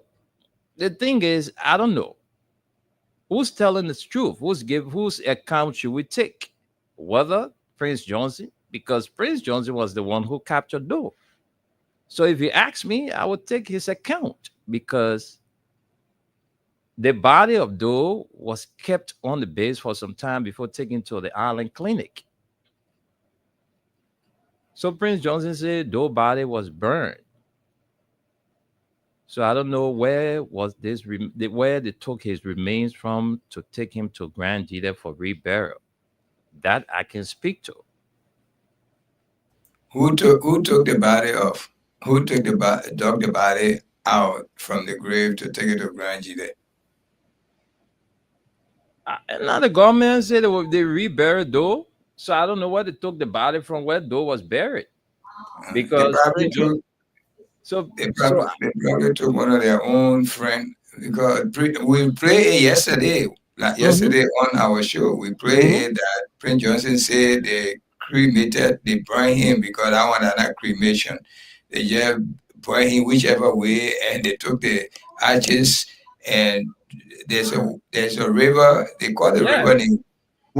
the thing is, I don't know. Who's telling the truth? Whose account should we take? Whether Prince Johnson, because Prince Johnson was the one who captured Doe. So if you ask me, I would take his account because the body of Doe was kept on the base for some time before taken to the island clinic. So Prince Johnson said Doe body was burned. So I don't know where they took his remains from to take him to Grand Jide for reburial. That I can speak to. Who took the body off? Who took dug the body out from the grave to take it to Grand Jide? Now the government said they reburied Doe. So I don't know where they took the body from, where Doe was buried. Because they probably took one of their own friend, because we played it yesterday. Yesterday on our show, we played that Prince Johnson said they burned him because I want another cremation. They just burned him whichever way, and they took the ashes, and there's a river. They call the river name.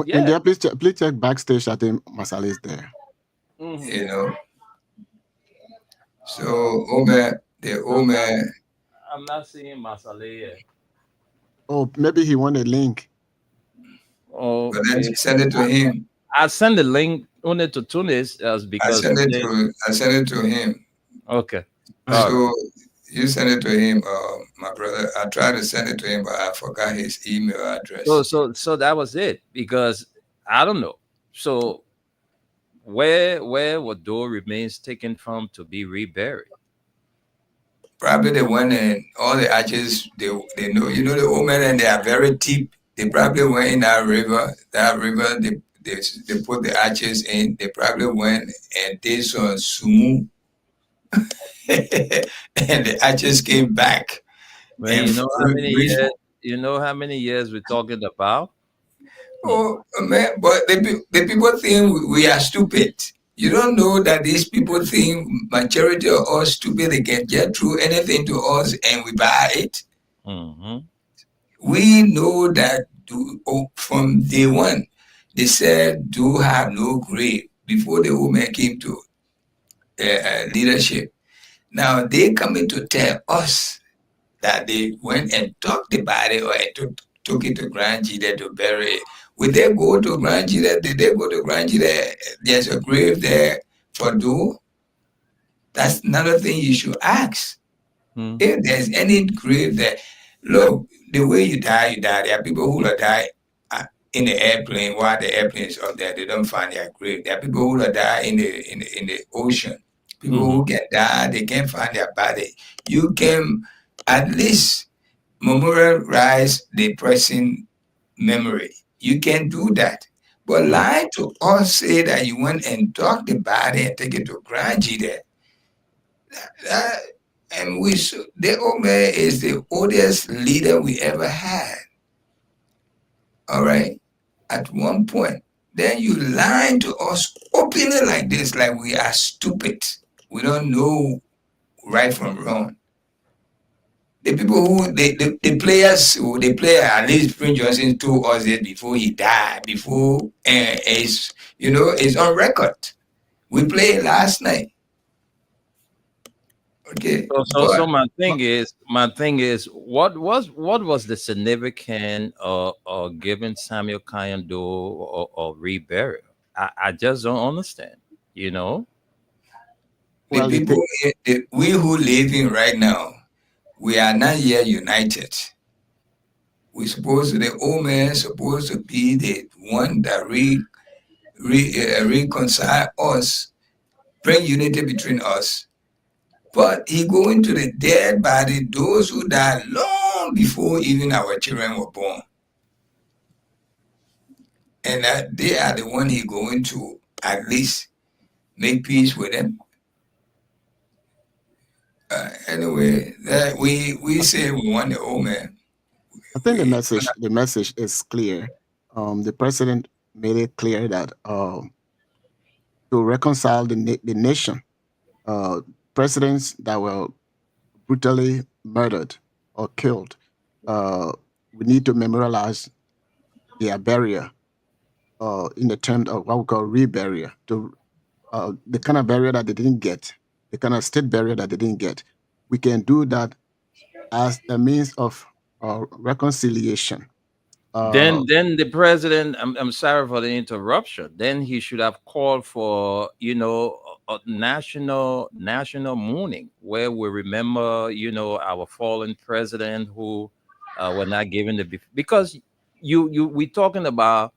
India, please check backstage. I think Masale is there. So Omer, I'm not seeing Masale yet. Oh, maybe he wanted a link. Oh, but then send it to him. I send the link only to Tunis because I send it to him. Okay. So you send it to him, my brother. I tried to send it to him, but I forgot his email address. So that was it, because I don't know. So where were Doe remains taken from to be reburied? Probably they went and all the ashes, they know, the old men, and they are very deep. They probably went in that river. They put the ashes in. They probably went and did some sumu. And the ashes came back. Man, you know how many years we're talking about? Oh man, but the people think we are stupid. You don't know that these people think majority of us stupid. They can get through anything to us and we buy it. Mm-hmm. We know that from day one, they said do have no grave before the woman came to leadership. Now they coming to tell us that they went and took the body or took it to Grand Jide to bury it. Would they go to Grand Jide? Did they go to Grand Jide? There's a grave there for Do. That's another thing you should ask. Hmm. If there's any grave there, look, the way you die, you die. There are people who will die in the airplane while the airplane is up there. They don't find their grave. There are people who will die in the ocean. People who can die, they can't find their body. You can at least memorialize the person memory. You can do that. But lie to us, say that you went and dug the body and take it to Grand Jide. And the Ome is the oldest leader we ever had. All right. At one point, then you lying to us openly like this, like we are stupid. We don't know right from wrong. The people who the players who they play, at least Prince Johnson told us this before he died, before it's on record. We played last night. Okay. So my thing is, what was the significance of giving Samuel Kayando or reburial? I just don't understand. The people, we who living right now, we are not yet united. The old man is supposed to be the one that reconcile us, bring unity between us. But he go into the dead body, those who died long before even our children were born. And they are the one he going to at least make peace with them. Anyway, we say we want the old man. I think the message is clear. The president made it clear that to reconcile the nation, presidents that were brutally murdered or killed, we need to memorialize their burial in the terms of what we call reburial, to the kind of burial that they didn't get, the kind of state burial that they didn't get. We can do that as a means of reconciliation. Then the president, I'm sorry for the interruption. Then he should have called for a national mourning where we remember our fallen president who were not given because we talking about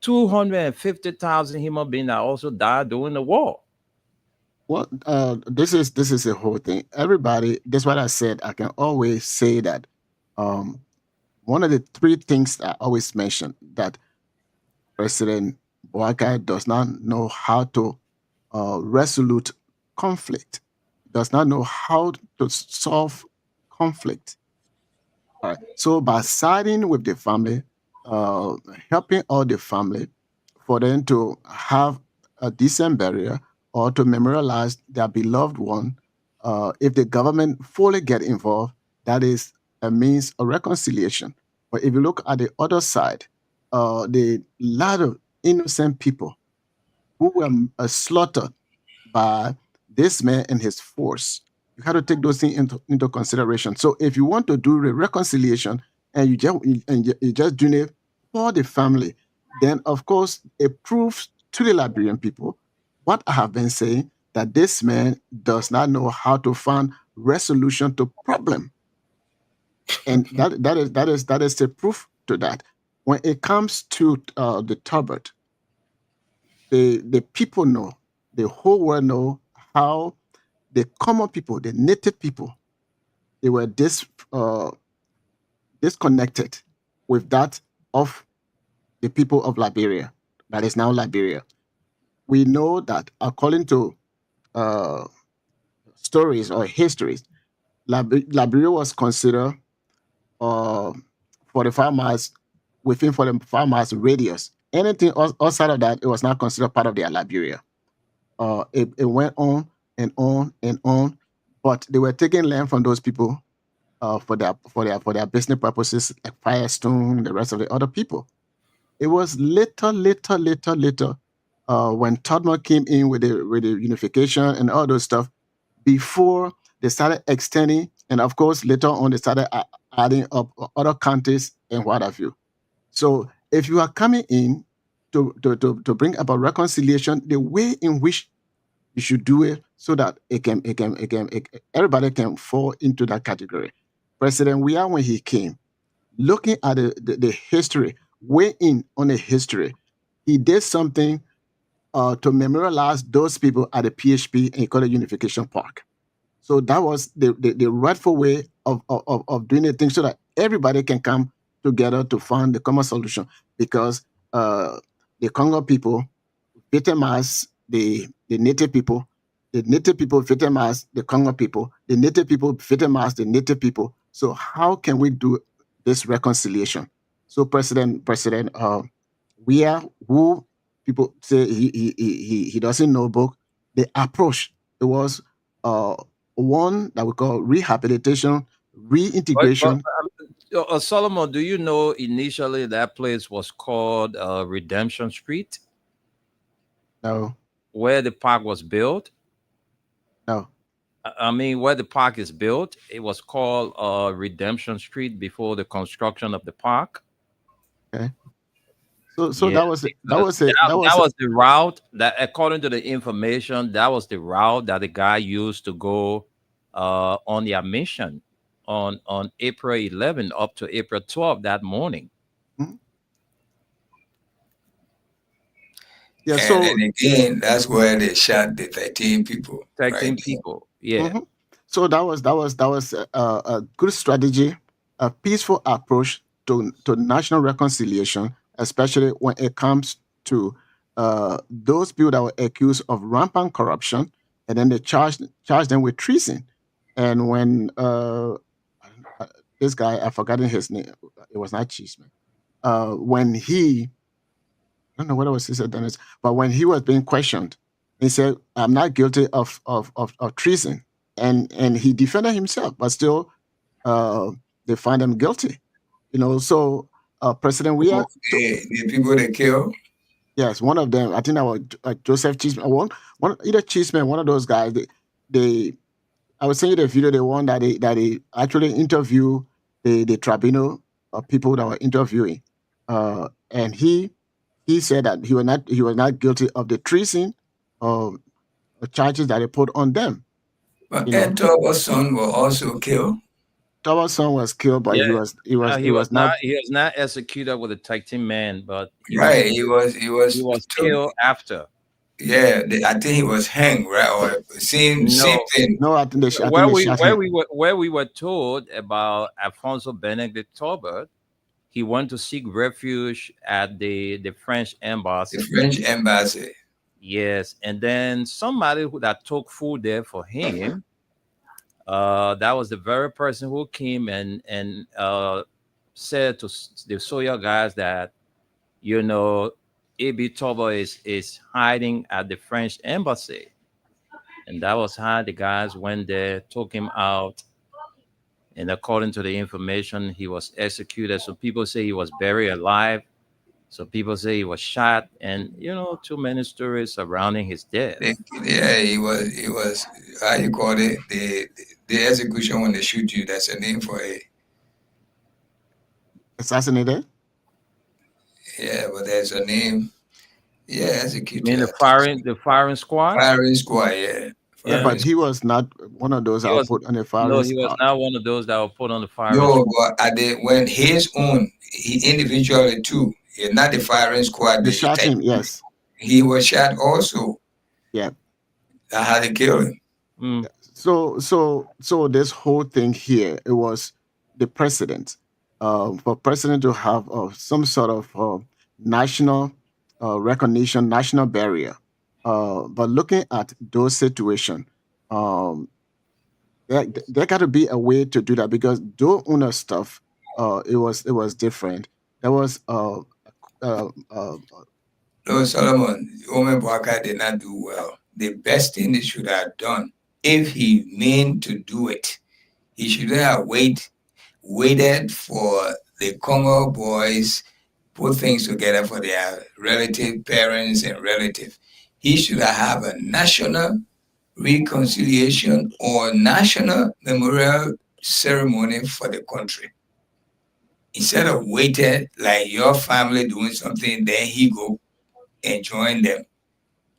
250,000 human beings that also died during the war. Well, this is a whole thing. Everybody, that's what I said. I can always say that one of the three things I always mention, that President Boakai does not know how to resolute conflict, does not know how to solve conflict. All right. So by siding with the family, helping all the family for them to have a decent burial or to memorialize their beloved one, if the government fully get involved, that is a means of reconciliation. But if you look at the other side, the lot of innocent people who were slaughtered by this man and his force, you have to take those things into consideration. So if you want to do the reconciliation and you just doing it for the family, then of course it proves to the Liberian people what I have been saying, that this man does not know how to find resolution to problem. And that is the proof to that. When it comes to the Tolbert, the people know, the whole world know how the common people, the native people, they were disconnected with that of the people of Liberia, that is now Liberia. We know that according to stories or histories, Liberia was considered 45 miles within 45 miles radius. Anything outside of that, it was not considered part of their Liberia. It went on and on and on, but they were taking land from those people for their business purposes, like Firestone, the rest of the other people. It was later when Todman came in with the unification and all those stuff, before they started extending, and of course later on they started adding up other counties and what have you. So if you are coming in to bring about reconciliation, the way in which you should do it so that everybody can fall into that category. President Weah, when he came, looking at the history, way in on the history, he did something to memorialize those people at the PHP and he called it Unification Park. So that was the rightful way of doing the thing so that everybody can come together to find the common solution, because the Congo people victimize the native people victimize the Congo people, the native people victimize the native people. So how can we do this reconciliation? So President Weah, who people say he doesn't know book, the approach, it was one that we call rehabilitation, reintegration. Solomon, do you know initially that place was called Redemption Street? No. Where the park was built? No. I mean, where the park is built, it was called Redemption Street before the construction of the park. Okay. So Yeah, that was the route that, according to the information, that was the route that the guy used to go on their mission on April 11 up to April 12 that morning. Yeah. And again, that's where they shot the 13 people. 13 people. Yeah. So that was a good strategy, a peaceful approach to national reconciliation, especially when it comes to those people that were accused of rampant corruption, and then they charged them with treason. And when this guy, I've forgotten his name, it was not Cheeseman. When he, I don't know what it was he said, Dennis, but when he was being questioned, he said, "I'm not guilty of treason," and he defended himself, but still, they find him guilty. So President Weah, the people they killed. Yes, one of them. I think that was Joseph Cheeseman. One either Cheeseman, one of those guys. I was saying the video, the one that they actually interview the tribunal people that were interviewing, and he said that he was not guilty of the treason charges that they put on them. But Ed Turbo's son was also killed. Turbo's son was killed, but he was not executed with a 13 man, but he was killed after. Yeah, I think he was hanged, right? Or same thing. No, I think they shot where we were told about Alfonso Benedict Tolbert, he went to seek refuge at the French embassy. The French embassy. Yes, and then somebody that took food there for him, that was the very person who came and said to the Soya guys that, A.B. Tolbert is hiding at the French embassy. And that was how the guys went there, took him out. And according to the information, he was executed. So people say he was buried alive. So people say he was shot. And, too many stories surrounding his death. Yeah, he was, how you call it? The execution when they shoot you, that's a name for it. Assassinated? Yeah, but there's a name. Yeah, executed. You mean the firing squad? Firing squad, yeah. Yeah, but he was not one of those that were put on the firing squad. No, he was not one of those that were put on the firing squad. No, but when his own, he individually too, not the firing squad. They shot him, yes. He was shot also. Yeah. That's how they killed him. Mm. So this whole thing here, it was the president. For president to have some sort of national recognition, national barrier. But looking at those situations, there got to be a way to do that, because do owner stuff, it was different. There was no, Solomon, Omen Boaka did not do well. The best thing he should have done, if he meant to do it, he should have waited for the Congo boys put things together for their parents and relatives. He should have a national reconciliation or national memorial ceremony for the country. instead of waiting like your family doing something, then he go and join them.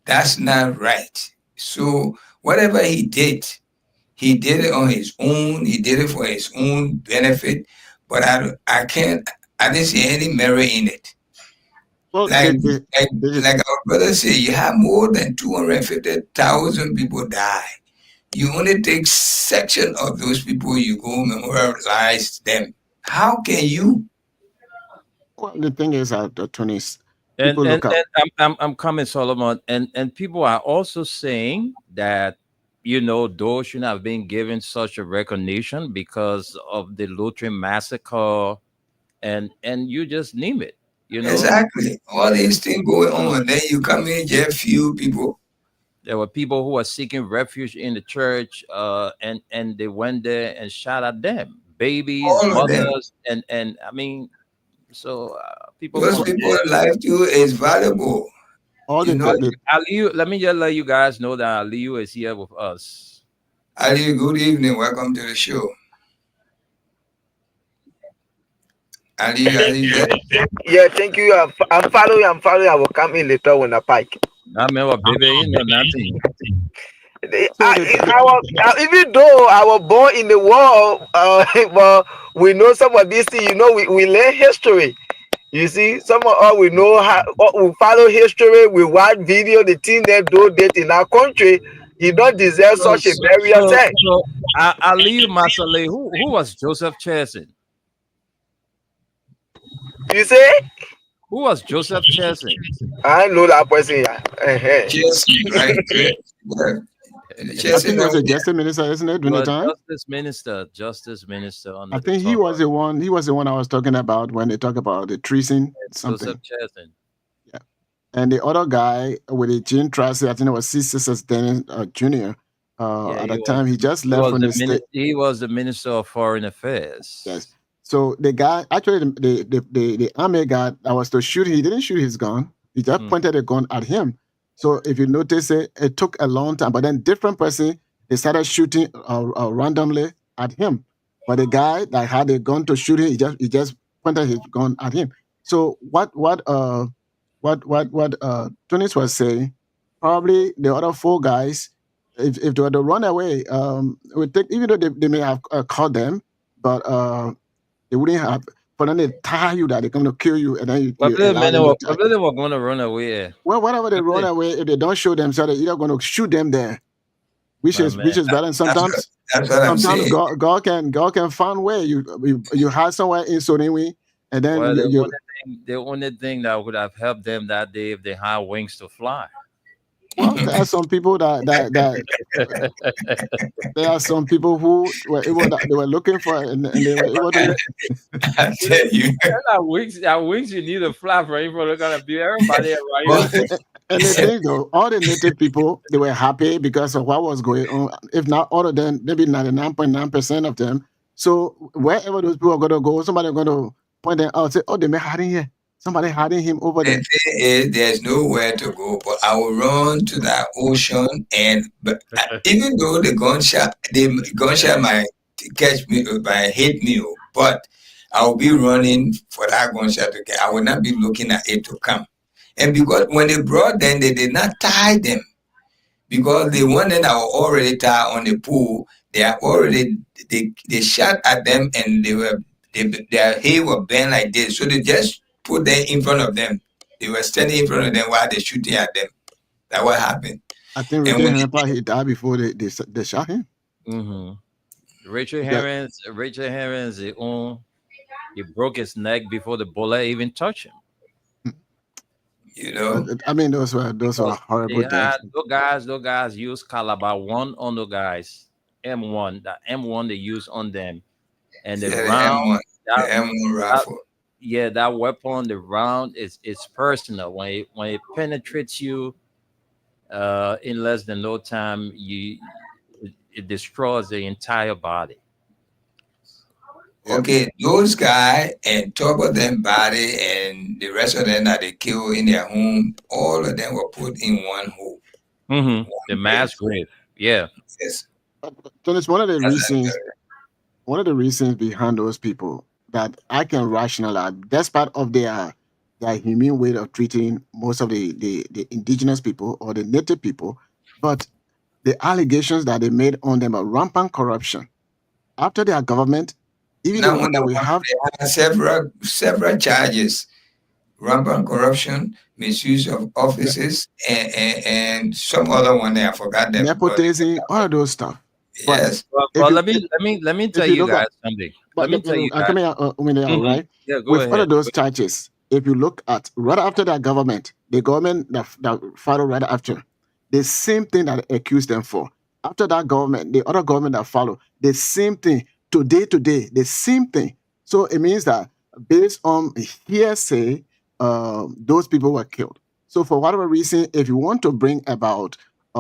That's not right. So whatever he did it on his own. He did it for his own benefit. But I didn't see any merit in it. Well, Like our brother said, you have more than 250,000 people die. You only take section of those people, you go memorialize them. How can you? well, the thing is, Tony's And people look up. I'm coming, Solomon, and people are also saying that those should have been given such a recognition because of the Lutheran massacre, and you just name it. Exactly. All these things going on. Then you come in, just few people. There were people who were seeking refuge in the church, and they went there and shot at them, babies, mothers, and I mean, so people. Those people's life too is valuable. Aliyu, let me just let you guys know that Aliyu is here with us. Aliyu, good evening. Welcome to the show. Aliyu, yeah, thank you. I'm following. I will come in later when I pike. I remember, baby, you know nothing. Even though I was born in the world, but we know some of these things. We learn history. You see, some of us we know how we follow history. We watch video. The thing they do that in our country, you don't deserve such a burial thing. So Aliyu Masale, who was Joseph Chesson? You say? Who was Joseph Chesson? I know that person. Chesson, right? I think he was a justice minister, isn't it? During the time? Justice minister. I think he was the one. He was the one I was talking about when they talk about the treason. Something. Joseph Chesson. Yeah, and the other guy with the Jean Tracy, I think it was C. Dennis Jr. At the time, he just left from the state. He was the minister of foreign affairs. Yes. So the guy, actually, the army guy that was to shoot, he didn't shoot his gun. He just pointed a gun at him. So if you notice it took a long time, but then different person, they started shooting randomly at him. But the guy that had a gun to shoot him, he just pointed his gun at him. So what Tunis was saying, probably the other four guys, if they were to run away, would take, even though they may have caught them, but they wouldn't have. But then they tie you that they're going to kill you, and then you. But they were going to run away. Well, whatever they run away, if they don't show themselves, they're either going to shoot them there, which is better. And sometimes God can find way. You hide somewhere in Soninwi, and then the only thing that would have helped them that day if they had wings to fly. Well, there are some people that there are some people who were able they were looking for, and they were able to. I tell you, that wings you need to fly for people. They're gonna be everybody around. And the thing though, all the native people, they were happy because of what was going on. If not all of them, maybe 99.9% of them. So wherever those people are going to go, somebody going to point them out, say, "Oh, they may hiding here. Somebody hiding him over there." The thing is, there's nowhere to go, but I will run to that ocean, but even though the gunshot might catch me, might hit me, but I will be running for that gunshot to get. I will not be looking at it to come. And because when they brought them, they did not tie them, because the one that were already tied on the pool, they shot at them, and their hair were bent like this, so they just put them in front of them. They were standing in front of them while they're shooting at them. That's what happened. I think he died before they shot him. Mm-hmm. Richard Herons, he broke his neck before the bullet even touched him. You know, I mean, those were horrible things. Those guys used caliber 1 on the guys, M1. That M1 they used on them, and the round, the M1 rifle. That weapon, the round is personal. When it penetrates you, in less than no time, it destroys the entire body. Okay, those guys and top of them body and the rest of them that they kill in their home, all of them were put in one hole. Mm-hmm. The mass grave. Yeah. Yes. So it's one of the reasons behind those people that I can rationalize. That's part of their humane way of treating most of the indigenous people or the native people. But the allegations that they made on them are rampant corruption after their government, even the Now, one when that the we one have. they had several charges, rampant corruption, misuse of offices, and some other one there, I forgot them. But Nepotism, all of those stuff. But yes, if Well, you let me if tell you you look at, guys something. but Let me tell you I guys. come here, Mhm. right? Yeah, go With all ahead. of those charges, if you look at right after that government, the government that followed right after, the same thing that they accused them for. After that government, the other government that followed, the same thing. Today, the same thing. So it means that based on hearsay, those people were killed. So for whatever reason, if you want to bring about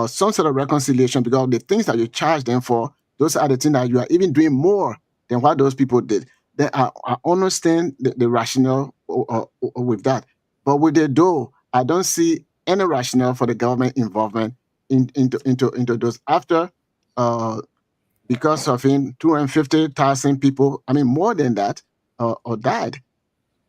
some sort of reconciliation, because the things that you charge them for, those are the things that you are even doing more than what those people did. Then I understand the rationale with that. But with the dough, I don't see any rationale for the government involvement into those after because of 250,000 people, I mean more than that, or died.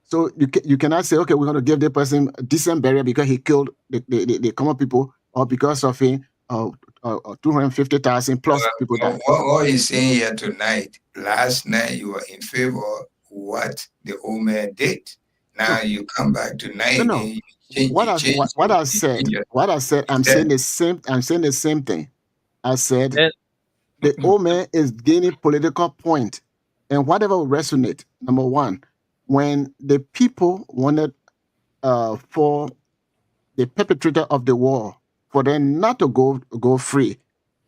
So you cannot say, okay, we're going to give the person a decent burial because he killed the common people, or because of him, 250,000 plus people died. what he's saying here tonight, last night you were in favor of what the old man did. Now No, you come back tonight no. and you change, What I said, I'm saying the same. I'm saying the same thing. I said And the old man is gaining political point, and whatever will resonate. Number one, when the people wanted for the perpetrator of the war for them not to go free,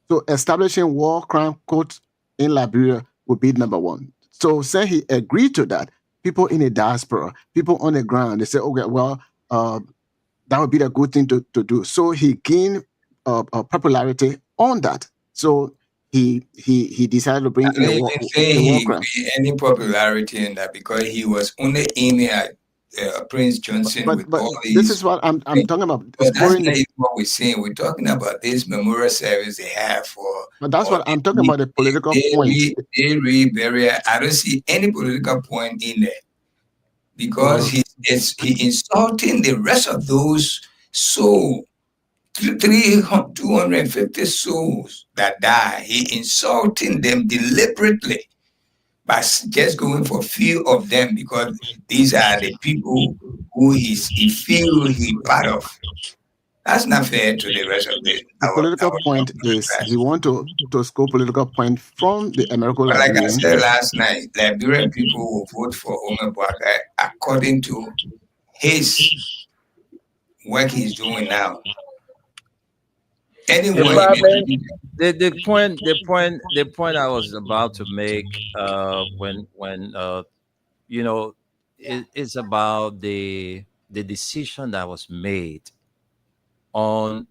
so establishing war crime courts in Liberia would be number one. So say he agreed to that, people in the diaspora, people on the ground, they say, okay, well, that would be the good thing to do. So he gained popularity on that. So he decided to bring I in don't even think the war he crime. gained any popularity in that because he was only aiming at Prince Johnson with But all this these is what I'm things. talking about. But that's Scoring not the, even what we're saying. We're talking about this memorial service they have for but that's all what I'm talking about. The political point. they burial. I don't see any political point in there because Well, he insulting the rest of those souls. 250 souls that die. He insulting them deliberately by just going for few of them because these are the people who he feel he part of. That's not fair to the rest of the political point our is class. he want to score political point from the American But like I Liberians. said last night, Liberian people will vote for Omer Boakai according to his work he's doing now. yeah, Anyone but he may the point I was about to make when it's about the decision that was made on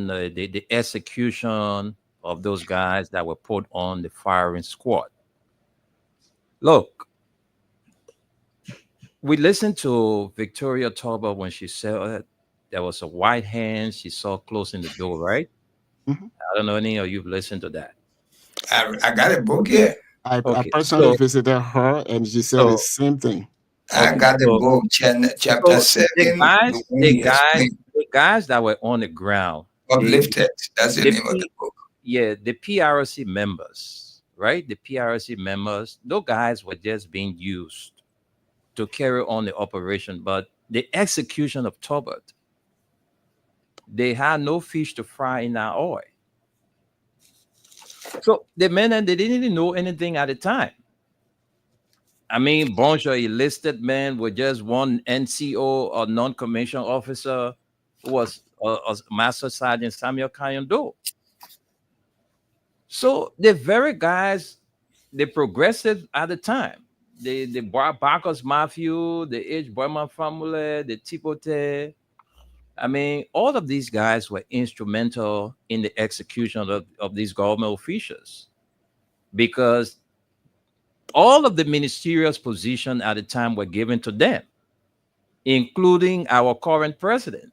the execution of those guys that were put on the firing squad. Look, we listened to Victoria Toba when she said there was a white hand she saw closing the door, right? Mhm. I don't know any of you've listened to that. I got a book here. I Okay, personally visited her, and she said the so same thing. I okay, got the so book, chapter so 7, the one he explained. the guys that were on the ground, Uplifted. That's the the name of the P, book. yeah, the PRC members, right? The PRC members, those guys were just being used to carry on the operation, but the execution of Tobert, they had no fish to fry in that oil. So the men, and they didn't even know anything at the time. I mean, bunch of enlisted men with just one NCO or non-commissioned officer who was Master Sergeant Samuel Kayando. So the very guys, the progressive at the time, the Barcos Matthew, the H. Boyman family, the Tipote, I mean, all of these guys were instrumental in the execution of these government officials because all of the ministerial positions at the time were given to them, including our current president.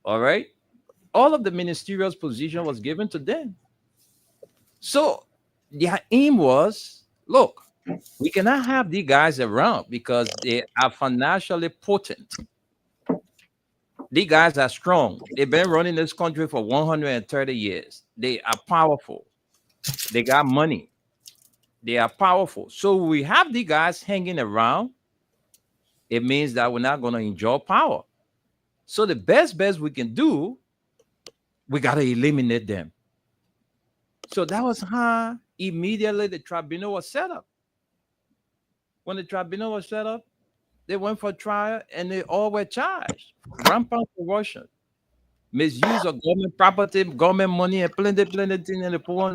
All right. All of the ministerial position was given to them. So their aim was Look, we cannot have these guys around because they are financially potent. These guys are strong. They've been running this country for 130 years. They are powerful. They got money. They are powerful. So we have the guys hanging around. It means that we're not going to enjoy power. So the best we can do, we got to eliminate them. So that was how immediately the tribunal was set up. When the tribunal was set up, they went for trial and they all were charged. Rampant corruption, misuse of government property, government money, and plenty things in the poor.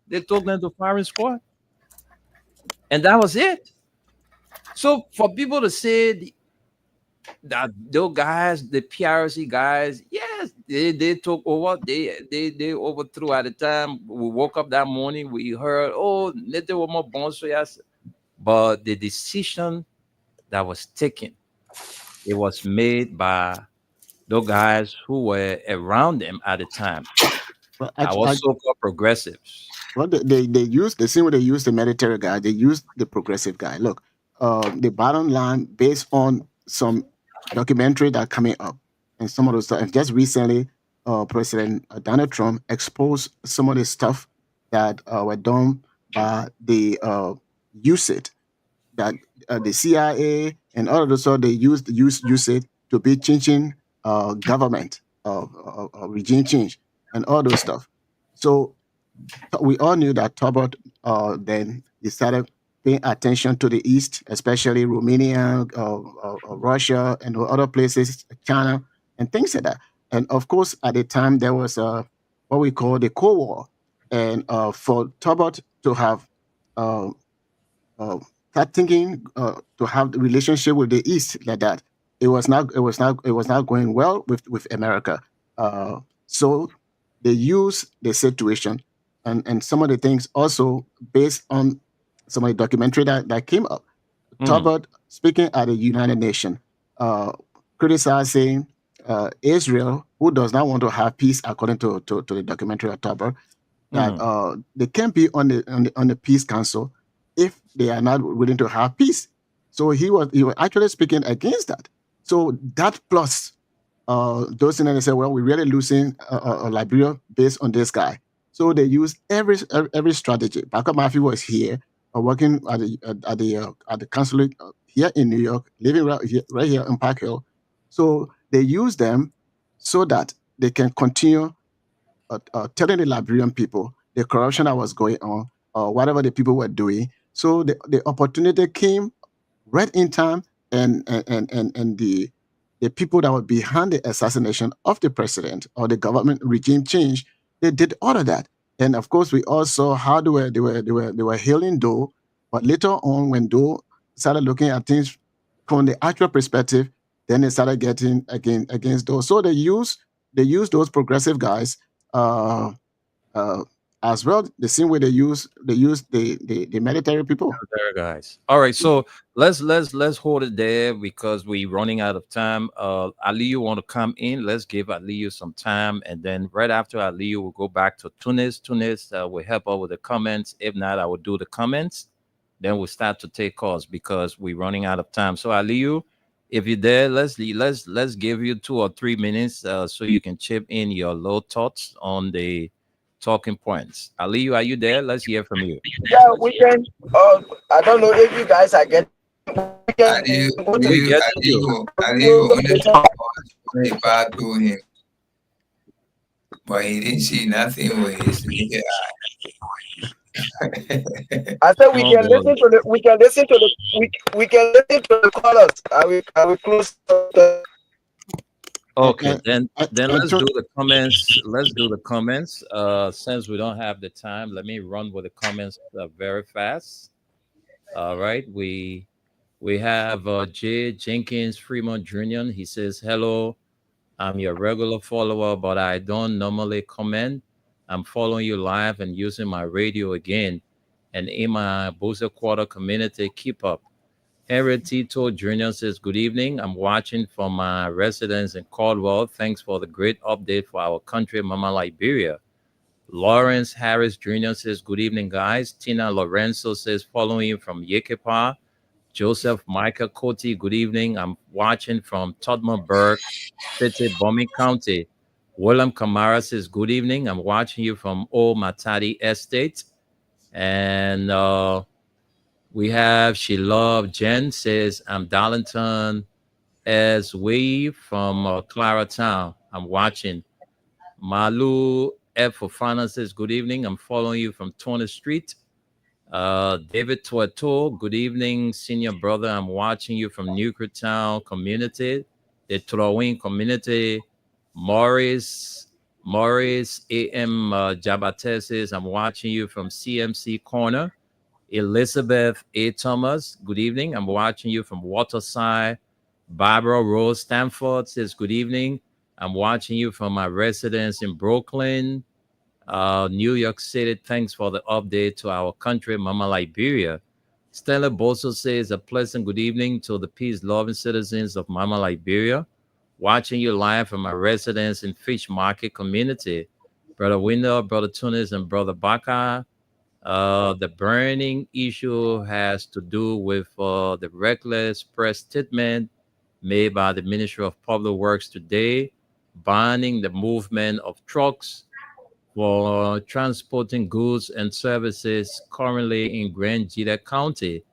They took them to firing squad. And that was it. So for people to say that those guys, the PRC guys, yes, they took over. They overthrew at the time. We woke up that morning, we heard, oh, there were more bones. So yes, but the decision that was taken, it was made by those guys who were around them at the time. Well, Our so-called progressives. Well, they use the same way they use the military guy. They use the progressive guy. Look, the bottom line, based on some documentary that coming up, and some of those stuff. And just recently, President Donald Trump exposed some of the stuff that were done by the USIT, that the CIA and all of those sort, they use it to be changing government regime change and all those stuff. So we all knew that Tobot then decided paying attention to the East, especially Romania, Russia, and other places, China, and things like that. And of course, at the time, there was what we call the Cold War. And for Tobot to have start thinking to have the relationship with the East like that, it was not going well with America. So they use the situation and some of the things also based on some of the documentary that came up. Tobot speaking at the United Nations, criticizing Israel, who does not want to have peace, according to the documentary of Tobot, that they can't be on the peace council if they are not willing to have peace. So he was actually speaking against that. So that plus those things, and they said, well, we're really losing Liberia based on this guy. So they used every strategy. Backup Murphy was here, working at the consulate here in New York, living right here in Park Hill. So they use them so that they can continue telling the Liberian people the corruption that was going on, whatever the people were doing. So the opportunity came right in time, and the people that were behind the assassination of the president or the government regime change, they did all of that. And of course, we all saw how they were hailing Doe, but later on, when Doe started looking at things from the actual perspective, then they started getting against Doe. So they use those progressive guys as well, the same way they use the military people. Military guys. All right, so let's hold it there because we're running out of time. Ali, you want to come in? Let's give Ali some time, and then right after Ali, we'll go back to Tunis. Tunis will help out with the comments. If not, I will do the comments. Then we'll start to take calls because we're running out of time. So Ali, if you're there, let's give you 2 or 3 minutes so you can chip in your low thoughts on the talking points. Ali, are you there? Let's hear from you. Yeah, we can. I don't know if you guys are getting. But he didn't see nothing with his nigga eye. I said we can listen to the callers. I will close the. Okay, then let's do the comments. Let's do the comments. Since we don't have the time, let me run with the comments very fast. All right, we have Jay Jenkins Fremont Jr. He says, "Hello, I'm your regular follower, but I don't normally comment. I'm following you live and using my radio again, and in my Booster Quarter community. Keep up." Henry Tito Jr. says, "Good evening. I'm watching from my residence in Caldwell. Thanks for the great update for our country, Mama Liberia. Lawrence Harris Jr. says, good evening, guys. Tina Lorenzo says, following you from Yekepa. Joseph Michael Coty, good evening. I'm watching from Todmanburg City, Bombing County. William Kamara says, good evening. I'm watching you from Old Matadi Estate. And we have She Love Jen says, I'm Darlington as we from Clara Town. I'm watching. Malu F. Fofana says, good evening. I'm following you from 20th Street. David Tuato, good evening, senior brother. I'm watching you from Newcretown community, the Trawin community. Morris A.M. Jabate says, I'm watching you from CMC Corner. Elizabeth A. Thomas, good evening. I'm watching you from Waterside. Barbara Rose Stanford says, good evening. I'm watching you from my residence in Brooklyn, New York City. Thanks for the update to our country, Mama Liberia. Stella Boso says, a pleasant good evening to the peace-loving citizens of Mama Liberia. Watching you live from my residence in Fish Market community. Brother Window, Brother Tunis, and Brother Baka. The burning issue has to do with the reckless press statement made by the Ministry of Public Works today, banning the movement of trucks for transporting goods and services currently in Grand Jita County.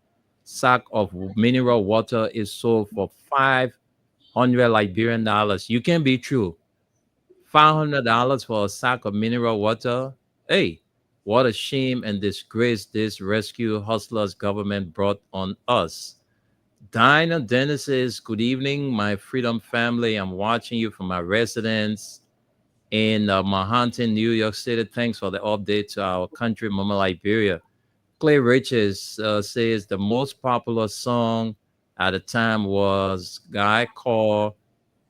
Sack of mineral water is sold for $500 Liberian dollars. You can be true. $500 for a sack of mineral water. Hey, what a shame and disgrace this rescue hustlers government brought on us. Dinah Dennis says, good evening, my Freedom family. I'm watching you from my residence in Manhattan, New York City. Thanks for the update to our country, Mama Liberia. Clay Riches says the most popular song at the time was Guy called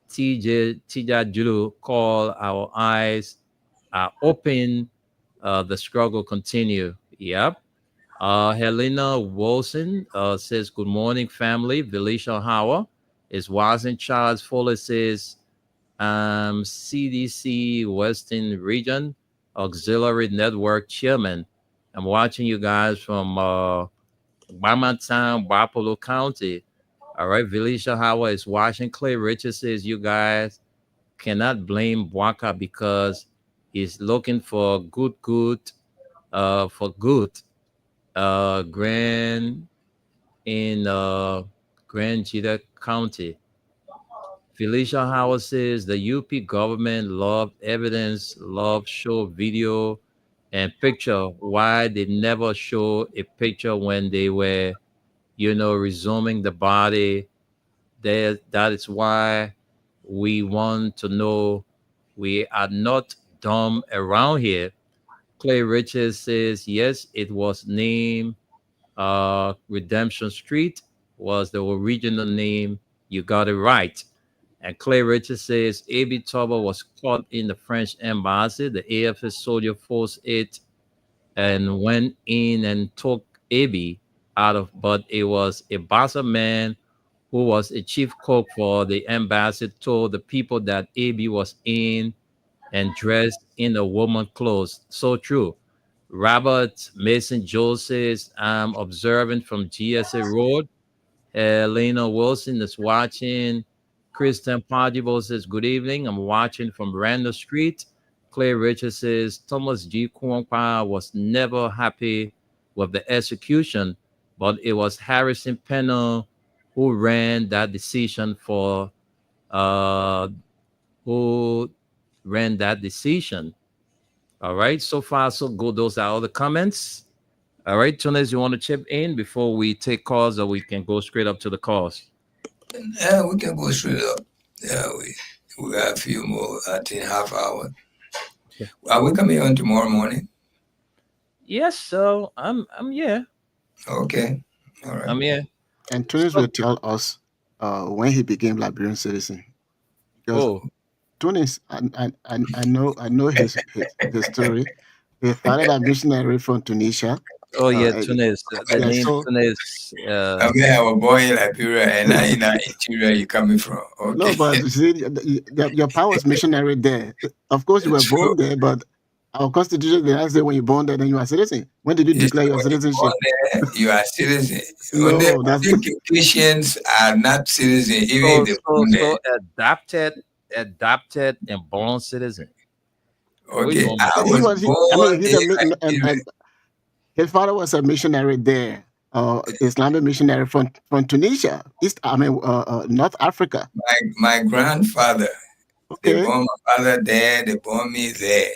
Tija Julu, called Our Eyes Are Open, the struggle continue. Yep. Helena Wilson says, good morning, family. Felicia Howard is watching. Charles Foley says, CDC Western Region Auxiliary Network Chairman. I'm watching you guys from Bamantown, Wapolo County. All right, Felicia Howard is watching. Clay Richards says, you guys cannot blame Waka because he's looking for good Grand in Grand Jita County. Felicia Howard says the UP government loved evidence, loved show video and picture. Why they never show a picture when they were, resuming the body? That is why we want to know. We are not dumb around here. Clay Richards says, yes, it was named Redemption Street was the original name. You got it right. And Clay Richards says, A.B. Toba was caught in the French embassy. The AFS soldier forced it and went in and took A.B. out of, but it was a Bassa man who was a chief cook for the embassy told the people that A.B. was in and dressed in a woman clothes. So true. Robert Mason Joel says, I'm observing from GSA Road. Elena Wilson is watching. Christian Pajibo says, good evening. I'm watching from Randall Street. Clay Richards says, Thomas G. Kwangpa was never happy with the execution, but it was Harrison Pennell who ran that decision All right, so far so good. Those are all the comments. All right, Tunes, you want to chip in before we take calls, or we can go straight up to the calls? Yeah, we can go straight up. Yeah, we got a few more, I think, half hour. Yeah. Are we coming on tomorrow morning? Yes, so I'm here. Okay, all right. I'm here. And Tunis will tell us when he became Liberian citizen. Because Tunis, I know his story. He started a missionary from Tunisia. Oh yeah, Tunis. The name Tunis. Okay, I was born in Liberia, and now in Nigeria you coming from. Okay. No, but you see, your power was missionary there. Of course, you were born there, but Our constitution, they say when you're born there, then you are citizen. When did you Yes, declare your when you're born citizenship? there, you are citizen. Only No, that's Christians are not citizen, even if they're born there. So adopted and born citizen. Which Okay, one is I it? was I born mean, he's in Nigeria. his father was a missionary there, Islamic missionary from Tunisia, North Africa. My grandfather, they Okay, born my father there, they born me there.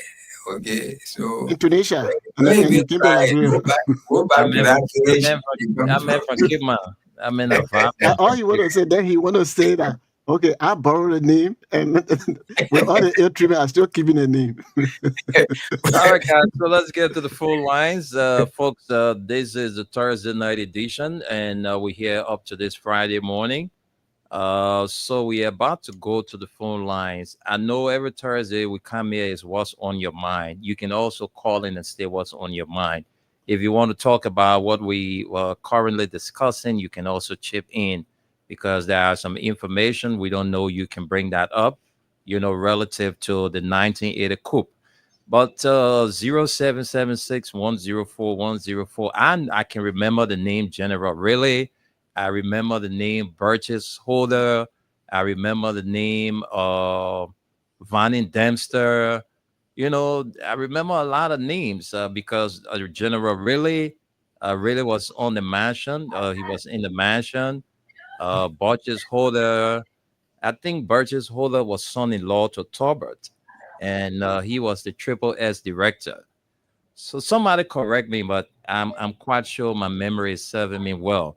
Okay, so in Tunisia, and don't then even you came to try. Liberia. Go I back to meant that village you come I from. meant from Kima. I meant a All you want to say, then he want to say that, okay, I borrowed a name, and with all the ill treatment, I'm still keeping a name. All right, guys. So let's get to the full lines, folks. This is the Thursday night edition, and we're here up to this Friday morning. So we're about to go to the phone lines. I know every Thursday we come here is what's on your mind. You can also call in and say what's on your mind. If you want to talk about what we are currently discussing, you can also chip in because there are some information we don't know. You can bring that up, relative to the 1980 coup. But 0776104104, and I can remember the name General Really. I remember the name Burgess Holder. I remember the name Vonnie Dempster. I remember a lot of names because General really was on the mansion. He was in the mansion. Burgess Holder. I think Burgess Holder was son-in-law to Tolbert, and he was the Triple S director. So somebody correct me, but I'm quite sure my memory is serving me well.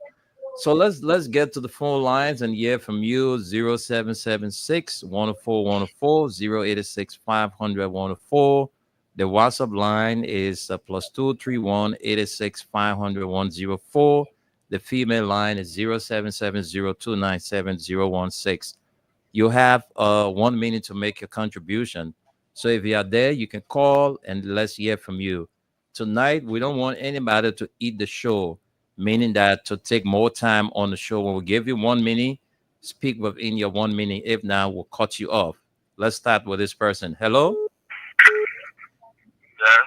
So let's get to the phone lines and hear from you. 0776 104 104 086 500 104. The WhatsApp line is +231 86 500 104. The female line is 0770297016. You have 1 minute to make your contribution. So if you are there, you can call and let's hear from you. Tonight, we don't want anybody to eat the show, meaning that to take more time on the show. When we give you 1 minute, speak within your 1 minute. If not, we'll cut you off. Let's start with this person. Hello? Yes.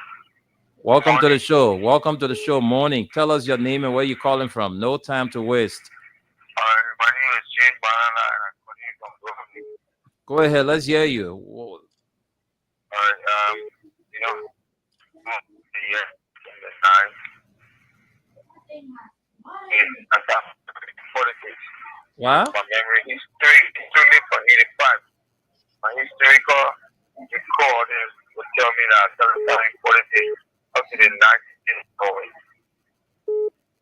Welcome to the show. Welcome to the show. Morning. Tell us your name and where you're calling from. No time to waste. My name is James Banana, and I'm calling from Brooklyn. Go ahead. Let's hear you. The year in the time is about 46. What? My memory history for 85. My historical record would tell me that time 46 up to the 19th going.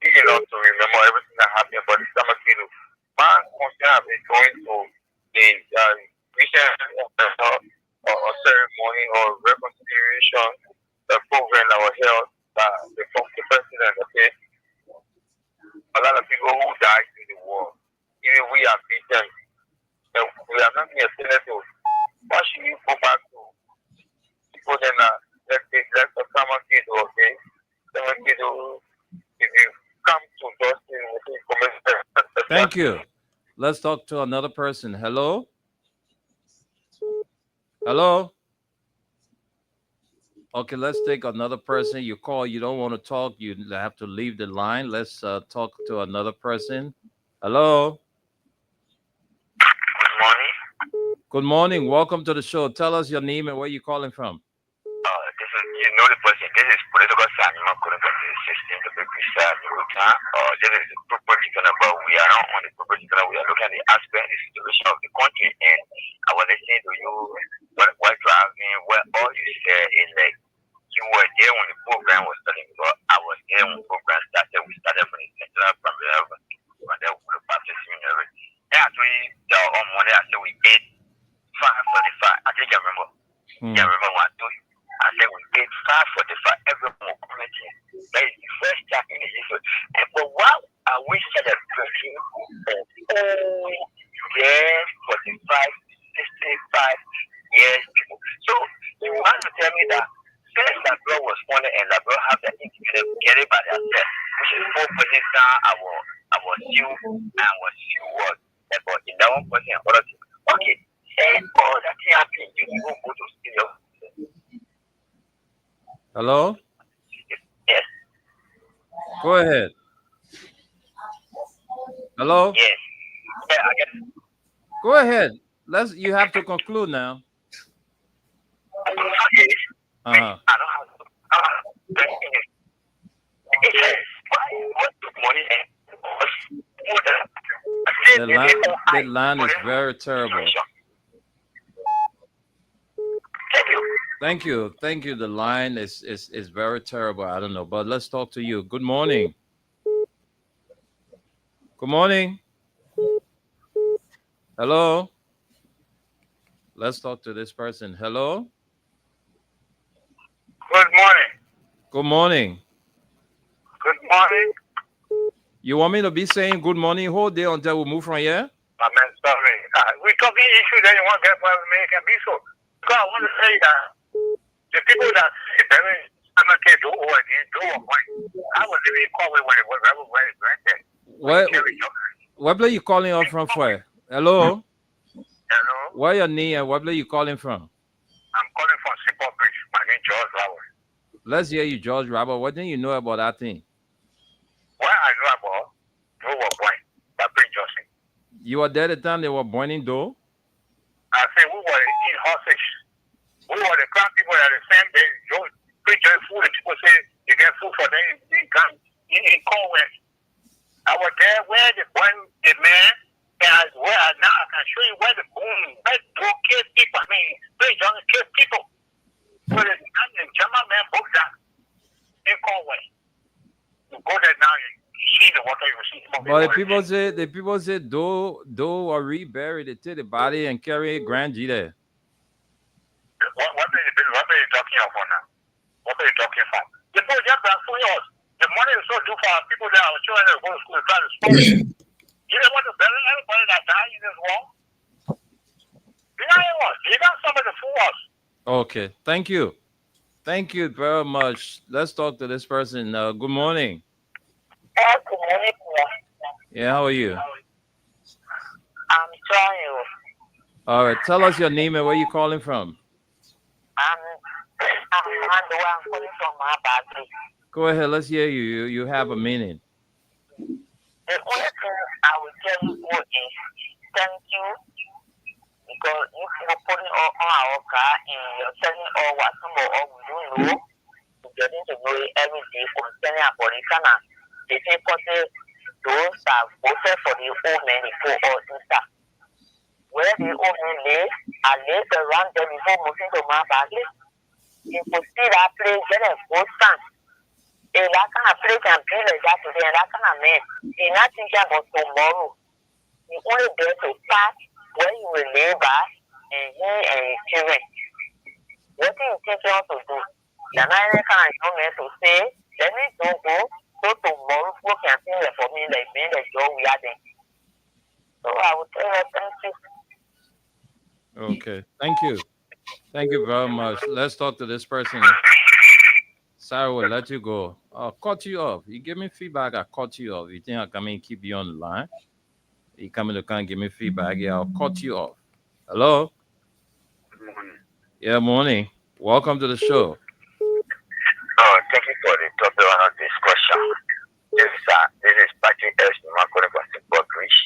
You can also remember everything that happened, but it's summer kid. My concern is going to the recent ceremony or reconciliation program that was held by the president. Okay, a lot of people who died in the war, even we are beaten, and we are not being senators. Why should you go back to people then let the summer kid, okay? Summer kid, if you come to Justin with information. Thank you. Let's talk to another person. Hello? Hello? Okay, let's take another person. You call, you don't want to talk, you have to leave the line. Let's talk to another person. Hello? Good morning. Good morning. Welcome to the show. Tell us your name and where you're calling from. The person. This is political science. I'm calling from the system to be precise. This is the proposition about we are not on the proposition. We are looking at the aspect, the situation of the country, and I was listening to you while driving. Where all you said is like you were there when the program was starting. Because I was there when the program started. We started from the central primary level, and then we were baptism and everything. And actually, on Monday I said we ate 5:45. I think I remember. Yeah, I remember what I told you. I said we paid 5:45 every community. That is the first time in the history. And for what are we celebrating? Yes, 45, 65 years people. So you want to tell me that since Labrador was funded and Labrador have the indicator get it by themselves, which is 4% down our still and our still was about 11% other things. Okay, and all that thing happening, you will go to still. Hello? Yes. Go ahead. Hello? Yes. Yeah, I get it. Go ahead. You have to conclude now. Yes. Uh-huh. I don't have to. The thing is, it says, what took money The line is very terrible. Thank you. Thank you. The line is very terrible. I don't know, but let's talk to you. Good morning. Good morning. Hello. Let's talk to this person. Hello. Good morning. Good morning. Good morning. You want me to be saying good morning whole day until we move from here? My man, sorry. We're talking issues that you want to get for American people. Because I want to say that the people that I'm not going to do what they do. I was living in Conway when it was granted. Where are you calling up from? For? Hello. Hello. Where your name and where are you calling from? I'm calling from Simple Bridge. My name is George Robert. Let's hear you, George Robert. What do you know about that thing? What I know about who was born, that Prince Johnson. You were there the time they were born in Doe? I said we were in hostage. We were the crowd people at the same day. Prince Johnson food, and people say you get food for them in Conway. I was there where the man, and where now I can show you where the boom kill people. I mean, Prince Johnson kill people. So the German man booked that in Conway. You go there now, you see the water, you see the But the people say Doe or reburied it to the body and carry a Grand G there. What are you talking about now? What are you talking about? The people just are for us. The money is so due for our people that are children that go to school and try to school. You don't want to bury everybody that died in this war. You know what? You got somebody to fool us. Okay, thank you. Thank you very much. Let's talk to this person. Good morning. Good morning. Yeah, how are you? I'm trying. All right, tell us your name and where you calling from. I'm calling from my body. Go ahead, let's hear you. You have a minute. The only thing I will tell you is thank you, because if you're putting on our car and you're telling all what some of we don't know, we're getting to know it every day concerning our body. They say, those that voted for the old men before all this stuff. Where the old men live, I live around them before moving to my body. You could see that place, get a good stand. If that kind of place can be like that today, and that kind of man, you're not thinking about tomorrow. You're only there to start where you will labor and you and your children. What do you think you want to do? The man kind of young man to say, let me don't go, so tomorrow people can think for me like me, the job we are doing. So I would tell her thank you. Okay, thank you. Thank you very much. Let's talk to this person. Sarah will let you go. I'll cut you off. You give me feedback, I cut you off. You think I come in and keep you on the line? You come in to come give me feedback, yeah, I'll cut you off. Hello? Good morning. Yeah, morning. Welcome to the show. Thank you for the topic of discussion. This is Patrick S. Nimakore from Simple Bridge.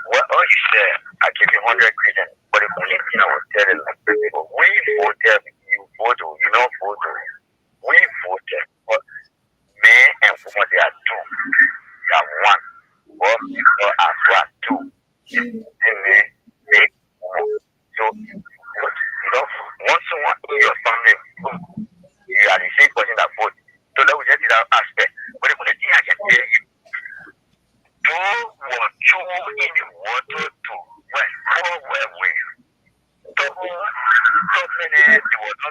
What you said, I give you 100 credit, but the only thing I will tell you, like people, we voted, you voted, you know, voted. We voted, but men and women, they are two. They are one. Both people as well, two. They make one. So, you know, once someone in your family, you are the same person that vote. So that was just that aspect. But the only thing I can tell you, do what you in the water to went forward with. They will not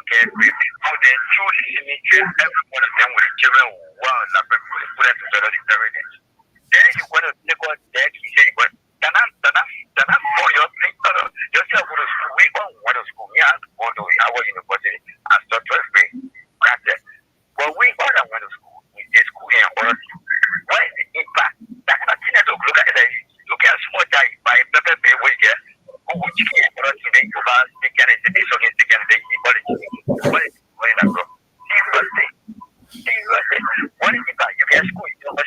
get rid of the two signatures, every one of them with the children well, like put it together the president. Then you want to take on deck, he said, but then I for your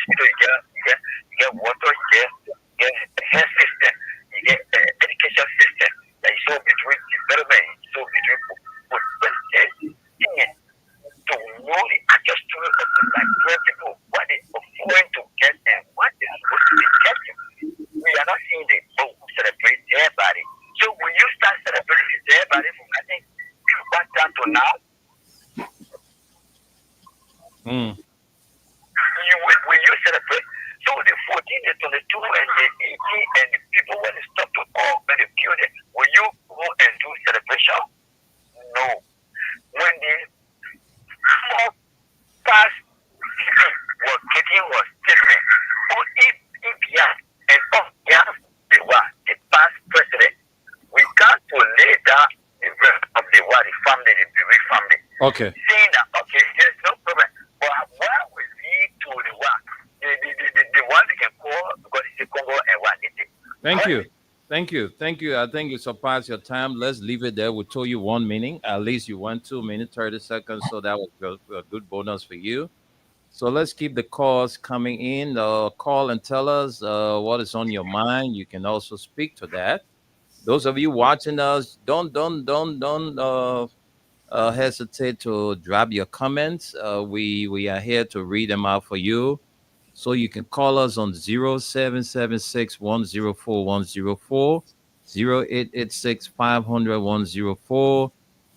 hospital, you get water, you get health system, you get education system. That is so between development, so between to know the actual story of the Nigerian people, what they are going to get and what is supposed to be getting. We are not seeing the celebrate their body. So when you start celebrating their body from I think back down to now, when you celebrate, so the 14, the 22, and the 18, and the people when they stop to all when they kill them, will you go and do celebration? No. When the past was getting was different. If and they were the past president, we got to lay down the rest of the family, the Bereaved family. Okay. Saying that, okay, there's no problem. But why will we to the one? The one they can call because it's a Congo and what it is. Thank you. Thank you. I think you surpassed your time. Let's leave it there. We told you 1 minute. At least you went 2 minutes, 30 seconds. So that was a good bonus for you. So let's keep the calls coming in. Call and tell us what is on your mind. You can also speak to that. Those of you watching us, don't hesitate to drop your comments. We are here to read them out for you. So you can call us on 0776 104 104, 0886 500 104,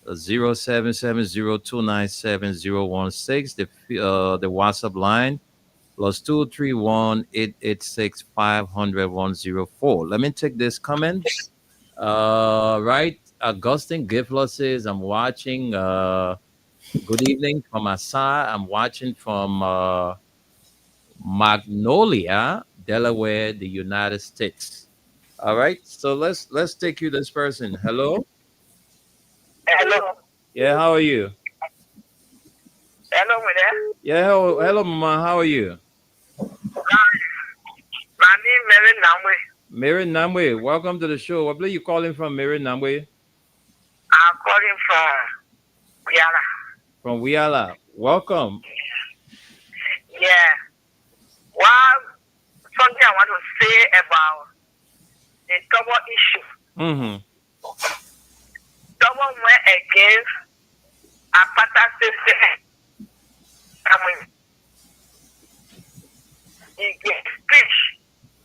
0770297016, the WhatsApp line, +231 886 500 104. Let me take this comment. Right. Augustine Gifler says, I'm watching. Good evening from Asa. I'm watching from Magnolia, Delaware, the United States. All right. So let's take you this person. Hello. Hello. Yeah. How are you? Hello, there. Yeah. Hello, Mama. How are you? My name is Mary Namwe. Mary Namwe, welcome to the show. What place you calling from, Mary Namwe? I'm calling from Wiala. From Wiala. Welcome. Yeah. Well, something I want to say about the double issue. Double went against Apata system. I mean, he gets fish.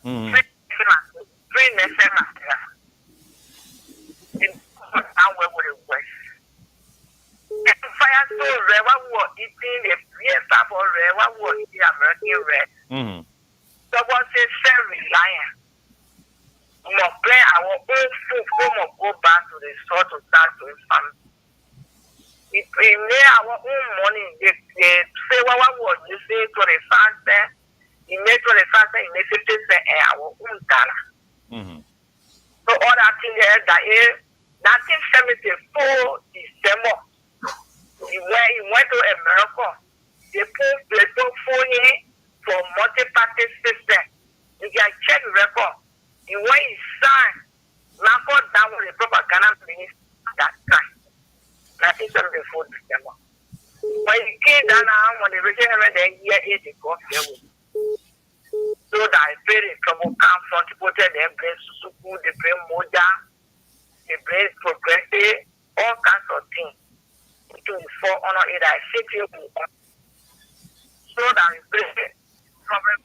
Free Nesema. In our way with West. And fire so red, what was eating the yes, or red, what was the American red? So was a very reliant. We must play our own food, we must go back to the source to start to farm. If we made our own money, they say what was you say to the faster, you make to the faster, you make 50 cents our own dollar. So all that thing there, that is 1974 December. He went to America. They put the phone for multi-party system. You can check the record. He went he signed. Marco down with the propaganda minister at that time. 1974 December. When he came down when the region went there, year 8 ago, so that I very trouble come from people tell them bring Susuku, they bring Moja, they bring Progressive, all kinds of things. To for honor it, I sit here so that I bring problem.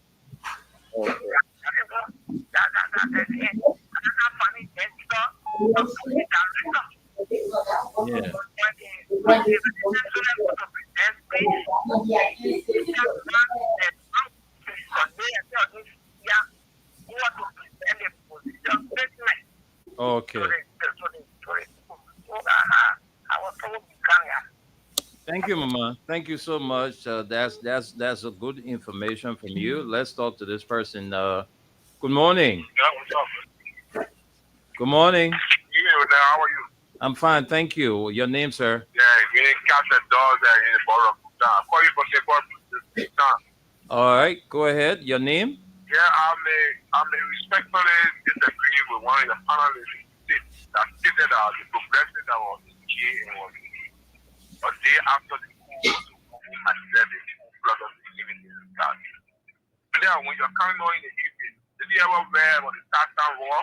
Okay. Thank you, Mama. Thank you so much. That's a good information from you. Let's talk to this person. Good morning. Good morning. How are you? I'm fine, thank you. Your name, sir? Yeah, you need capture dogs in the borough. I'm calling from the borough. All right, go ahead. Your name? Yeah, I'm a respectfully disagree with one of the panelists that stated that the progressive that was key was a day after the coup and said the coup blood of the living in the start. Then when you're coming on in the evening, did you ever read about the Southtown War?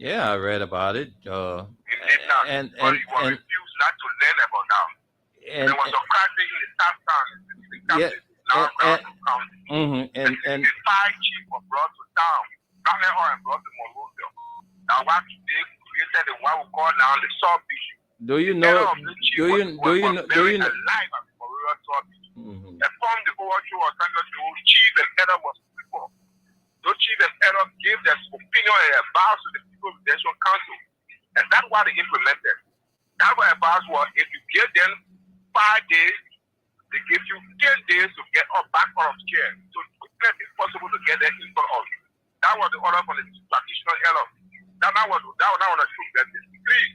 Yeah, I read about it. You did not, but you were refused not to learn about that. There was a crisis in the Southtown. And the fire chief was brought to town. Governor Owen brought to Monrovia. Now what they created what we call now the Salt Beach. Do you know? Do you know? Alive at Monrovia Salt Beach. And from the overthrow of Sanders, the chief and elder was before. Those chief and elder gave their opinion and advice to the people of the National Council. And that's what they implemented. That was advice was if you give them 5 days, they give you 10 days to get up back out of chair. So it's possible to get them in front of you. That was the order from the traditional elder. That was the truth. That is three.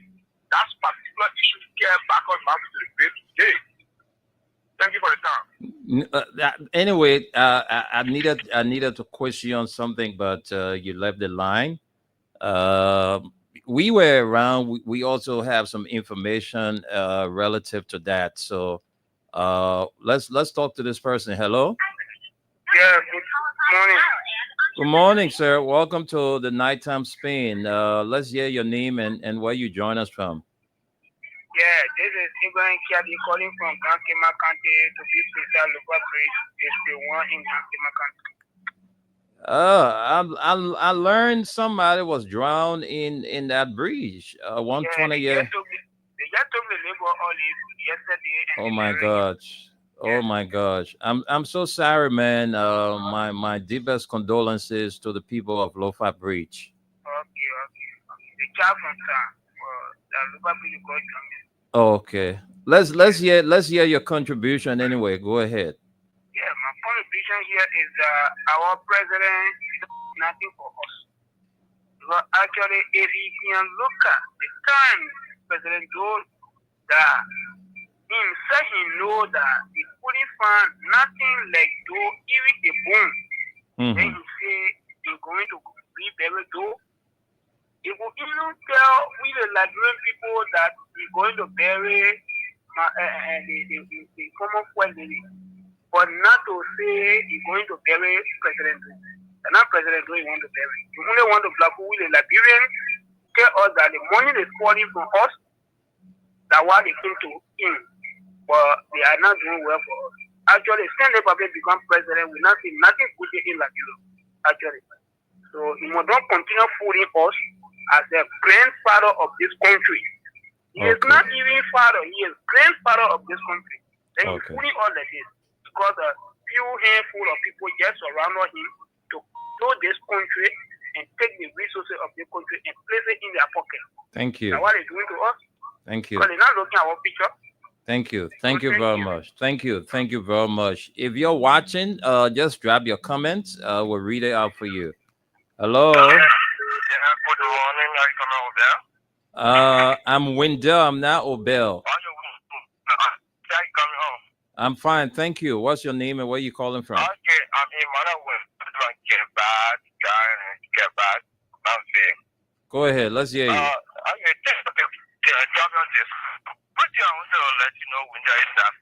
That particular issue get back on mountain to the grave today. Thank you for the time. Anyway, I needed to question something, but you left the line. We were around. We also have some information relative to that. So let's talk to this person. Hello. Yeah. Good morning. Good morning, sir. Welcome to the Nighttime Spin. Let's hear your name and where you join us from. Yeah, this is Ibrahim Kiadi calling from Grand Kema County to be precise, Local Bridge, District 1 in Grand Kema County. I learned somebody was drowned in that bridge. 120 They just took the labor olive yesterday. Oh my gosh. Oh my gosh. I'm so sorry, man. My deepest condolences to the people of Lofa Bridge. Okay. The child from town the Lofa Bridge got drowned. Okay. Let's hear your contribution anyway. Go ahead. Yeah, my contribution here is our president is nothing for us. But actually, if you can look at the time President told that him say he know that he couldn't find nothing like though even a bone. Then he say he's going to be buried though. He will even tell we the Liberian people that he's going to bury the common fuel lady. But not to say he's going to bury President Doe. And not President Doe he want to bury. He only want to black with the Liberian tell us that the money is falling from us, that what they came to him. But they are not doing well for us. Actually, since the public become president, we not see nothing good in Liberia. Actually. So he must not continue fooling us as the grandfather of this country. He is not even father, he is grandfather of this country. Then he's fooling all like this. Because a few handful of people just surround him to grow this country and take the resources of the country and place it in their pocket. Thank you. Now what they're doing to us? Thank you. Because they're not looking at our picture. Thank you. Thank you very much. Thank you very much. If you're watching, just drop your comments. We'll read it out for you. Hello. Good morning. How you coming over there? I'm Wendell. I'm not Obel. How you coming home? I'm fine. Thank you. What's your name and where you calling from? Okay, I'm Emmanuel. Get back. Go ahead. Let's hear you. What I want to let you know, Winter, is that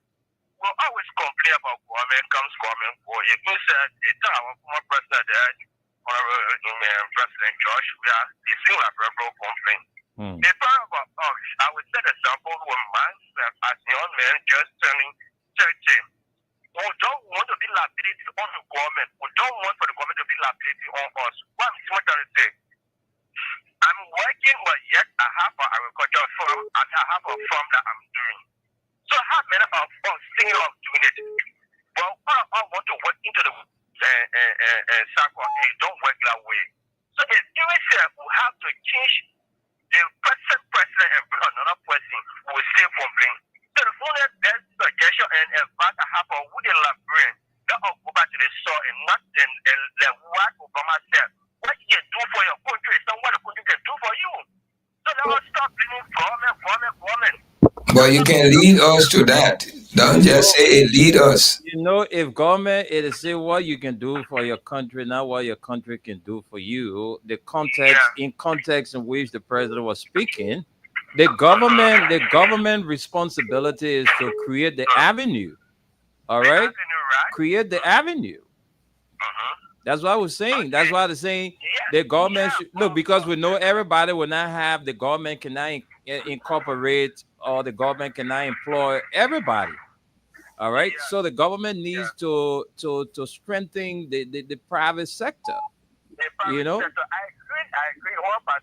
we'll always complain about government for it means that it's our former president, President George, we are the similar complaint. The part about us, I would set an example with myself as a young man just turning 13. We don't want to be liability on the government. We don't want for the government to be liability on us. What I'm trying to say, I'm working, but yet I have an agricultural farm and I have a farm that I'm doing. So how many of us thinking of doing it? Well, I want to work into the circle and it don't work that way. So it's even said we have to change the present president and put another person who will still complain. So the only best suggestion and advice I have for Woody Librarian that I'll go back to the soil and not what Obama said. What you can do for your country is not what the country can do for you. So let us stop blaming government. But you can lead us to that. Don't just say lead us. You know, if government is say what you can do for your country, not what your country can do for you, the context in which the president was speaking, the government responsibility is to create the avenue. All right? Create the avenue. That's what I was saying. That's why they're saying the government should look, because we know everybody will not have, the government cannot incorporate, or the government cannot employ everybody. All right. So the government needs to strengthen the private sector. You know. I agree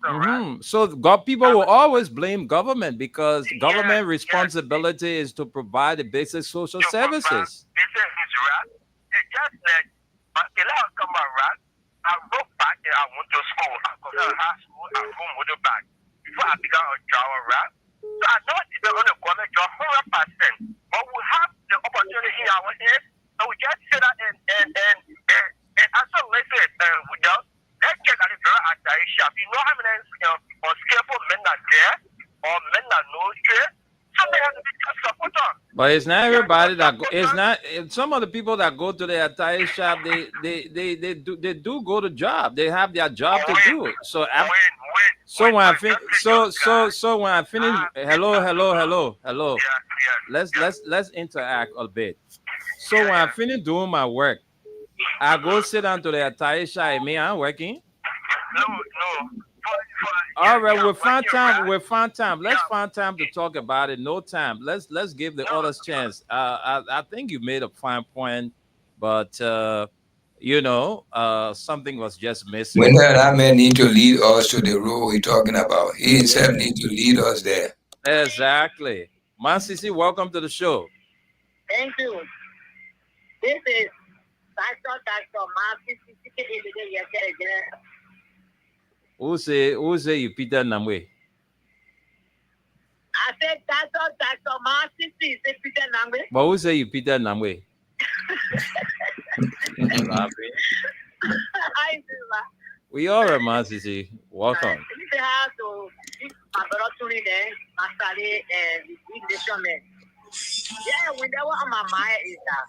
100%, right? So people will always blame government, because government responsibility is to provide the basic social services. This is right. It's just like a lot of come around. I go back and I went to school. I go to high school. I go with the back before I began a job, right? So I know it's on the government job 100%. But we have the opportunity in our head, and we just sit out and also listen without. Let's check at the very at shop. You know how many unskillful men are there, or men are no straight. So they have to be just supporters. But it's not everybody that go, it's not some of the people that go to the attire shop. They do go to job. They have their job to do. So when I finish, so when I finish, hello. Let's interact a bit. So when I finish doing my work, I go sit down to the attire shop. I'm working. No. All right, we'll find time. Let's find time to talk about it. No time. Let's give the others chance. I think you made a fine point, but something was just missing. When that man need to lead us to the road we're talking about, he himself need to lead us there. Exactly. Mansisi, welcome to the show. Thank you. This is Pastor Mansisi. Who say you Peter Namwe? I said Pastor Mansisi is Peter Namwe. But who say you Peter Namwe? We are a Mansisi. Welcome. This is how to my brother Tony there, Masale and the nation. Yeah, we never on my mind is that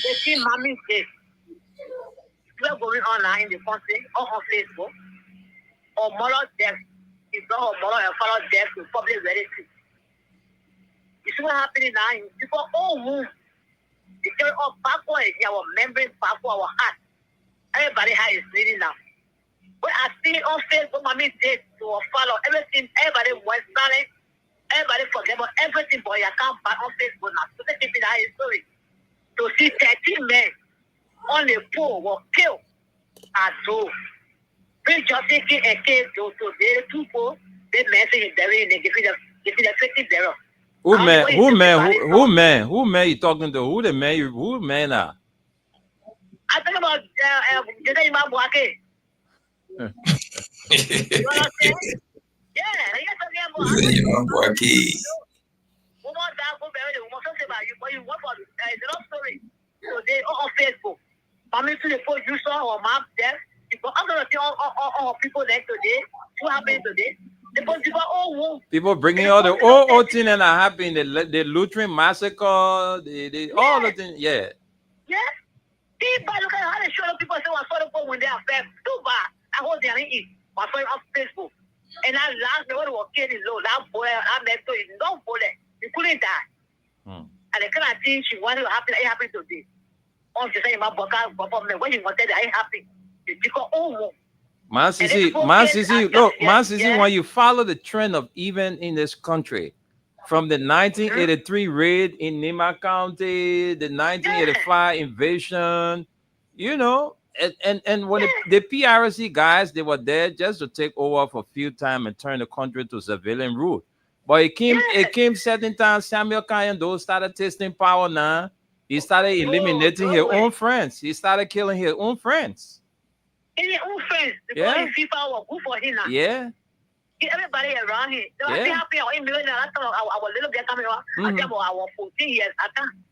they see mommy's case. What's going on now in the country or on Facebook? Or moral death, if not moral and follow death to public relative. You see what's happening now in people all who they carry up backward our membrane backward our heart. Everybody has is bleeding now. When I see on Facebook, mommy did to follow everything, everybody was silent, everybody forget about everything, but you can't buy on Facebook now. So they keep it high story. To see 13 men on the pole were killed at zoo. We just taking a case to the people, they message burying they give it the 50 barrel. Who man you talking to? Who man are? I talk about Jedi Imam Bouake. You understand? Yeah, you're talking about Imam Bouake. Woman that go bury the woman something about you, but you want for it's a long story. So they on Facebook. Family to the post you saw or map there. I'm gonna see all people there today. What happened today? People bringing all the old thing and are happening. The Lutheran massacre, all the things. Yeah. Yeah. People look at how they show up. People say, "I saw the phone when they are fed." Too bad. I hold their eat. I saw it on Facebook. And I last the one was killing low. That boy, I'm next to it. Don't bullet. You couldn't die. And the kind of thing she wanted to happen, it happened today. I'm just saying, my book, when you wanted that, it happened. Mansisi, when you follow the trend of even in this country, from the 1983 raid in Nima County, the 1985 invasion, and when the PRC guys, they were there just to take over for a few time and turn the country to civilian rule. But it came certain times, Samuel Kayando started tasting power now. He started eliminating his own friends. He started killing his own friends. His own friends, because his people were good for him now. Yeah. Everybody around him. They were happy. Our little girl coming on. I tell you, our 14 years.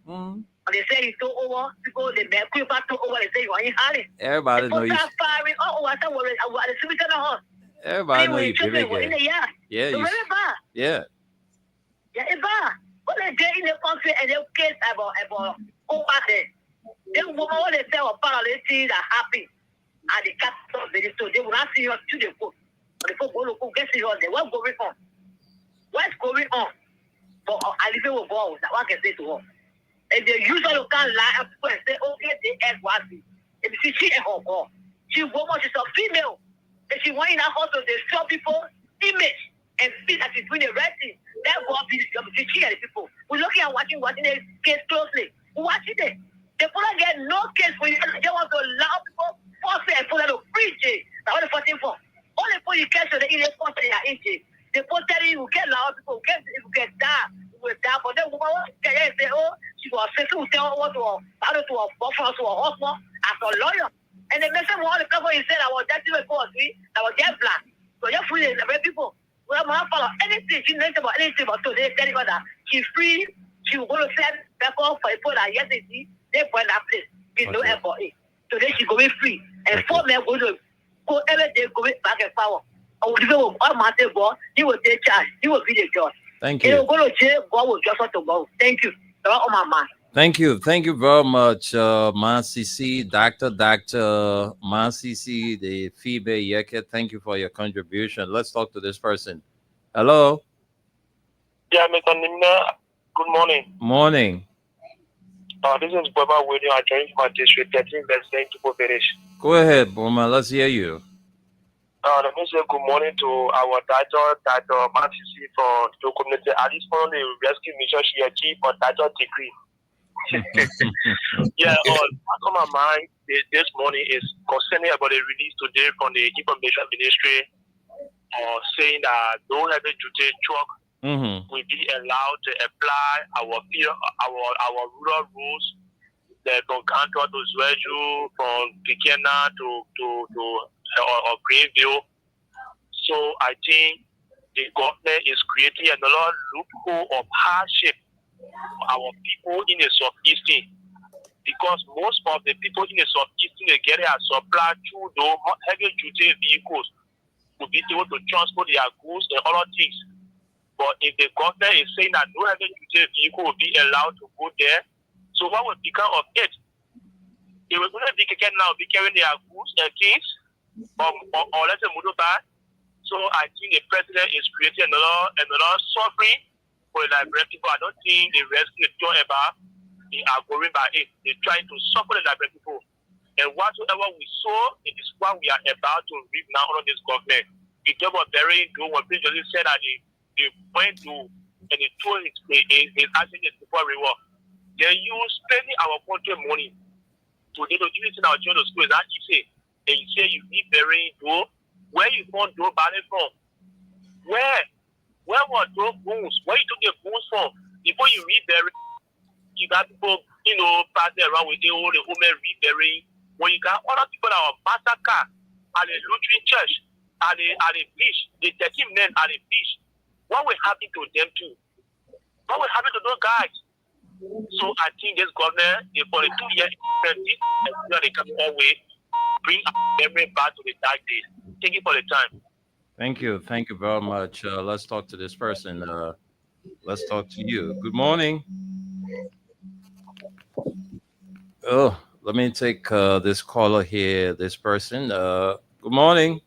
And they say he took over. People, they took over. They say you are in Harlem. Everybody knows you. Firing. I thought we were at the civil house. Everybody knows you. Yeah. Yeah. Yeah, it's bad. When they get in the country and they case about over there, they woman when they say about parallel things that happen at the capital of the store, they will not see us to the court. The folk will get see us there. What's going on? What's going on? But I live with God. That one can say to her. And they usually can't lie up and say, okay, they ask what If she a hog, she woman, she's a female. And she went in her house to show people image and feel that she's doing the right thing. That will be the people. We're looking at watching the case closely. We're watching it. The police get no case for you. They want to allow people force and put them to free jail. That's what they're fighting for. Only for you catch the Indian sponsor they are in jail. The police tell you get loud people, get die. With that, but then woman say, oh, she was facing with what to how to a buffalo to a husband as a lawyer. And the message all the couple he said I was that before see, I was just black. So you're free the very people. Well, my follow anything, she knows about anything but today tell her that she's free, she will go to send back off for people that yes they see, they put that place. There's no effort. Today she's going free. And 4 men go to go every day going back and power. I will give him all my boy, he will take charge, he will be the judge. Thank you. Thank you. On my mind. Thank you. Thank you very much, Mansisi, Dr. Mansisi, the Phoebe Yeke. Thank you for your contribution. Let's talk to this person. Hello. Yeah, Mr. Nimna. Good morning. Morning. This is Baba William. I joined my district 13 President to Village. Go ahead, Boma. Let's hear you. Let me say good morning to our Dr. Mansisi for the community. At least for the rescue mission she achieved for Dr. degree. Yeah, what's on my mind this morning is concerning about the release today from the information ministry saying that no heavy duty truck will be allowed to apply our rural rules from Kanto to Zweju, from Pikena to or Greenville. So I think the government is creating another loophole of hardship for our people in the southeastern, because most of the people in the southeastern they get a supply through those heavy duty vehicles to be able to transport their goods and other things. But if the government is saying that no heavy duty vehicle will be allowed to go there, so what will become of it? They will going to be carrying their goods and things. Or let's say motorbike. So I think the president is creating another suffering for the Liberian people. I don't think the rescue don't ever they are going by it. They're trying to suffer the Liberian people. And whatsoever we saw, it is what we are about to reap now under this government. The job of burying do what Prince Joseph said that they went to and they told his action is before reward. They use spending our country money to even send our children to school. Is that easy? And you say you need burying do, where you found do balance from? Where were those bones? Where you took the bones from? Before you rebury, you got people, passing around with the women reburying. When you got other people that are massacred at the Lutheran church, at the beach, the 13 men at the beach, what will happen to them too? What will happen to those guys? So I think this government, for the 2 years, they come all way. Bring every back to the dark days. Thank you for the time. Thank you. Thank you very much. Let's talk to this person. Let's talk to you. Good morning. Oh, let me take this caller here. This person. Good morning.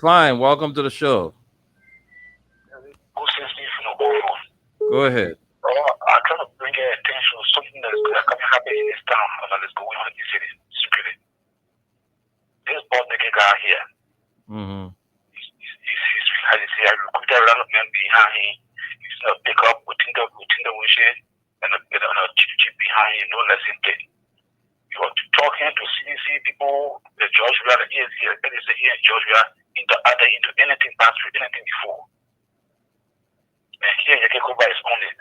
Fine. Welcome to the show. Go ahead. I'm trying to bring attention to something that's happening in this town and that is going on in this city. Secretly. This boss nigga guy here. He's recruited a lot of men behind him. He's going to pick up within the windshield and a chip behind him, no less than 10. You are talking to CDC people, the Georgia, the ESC, the NSA here in Georgia, into anything past anything before. And here, Yakekoba is on it.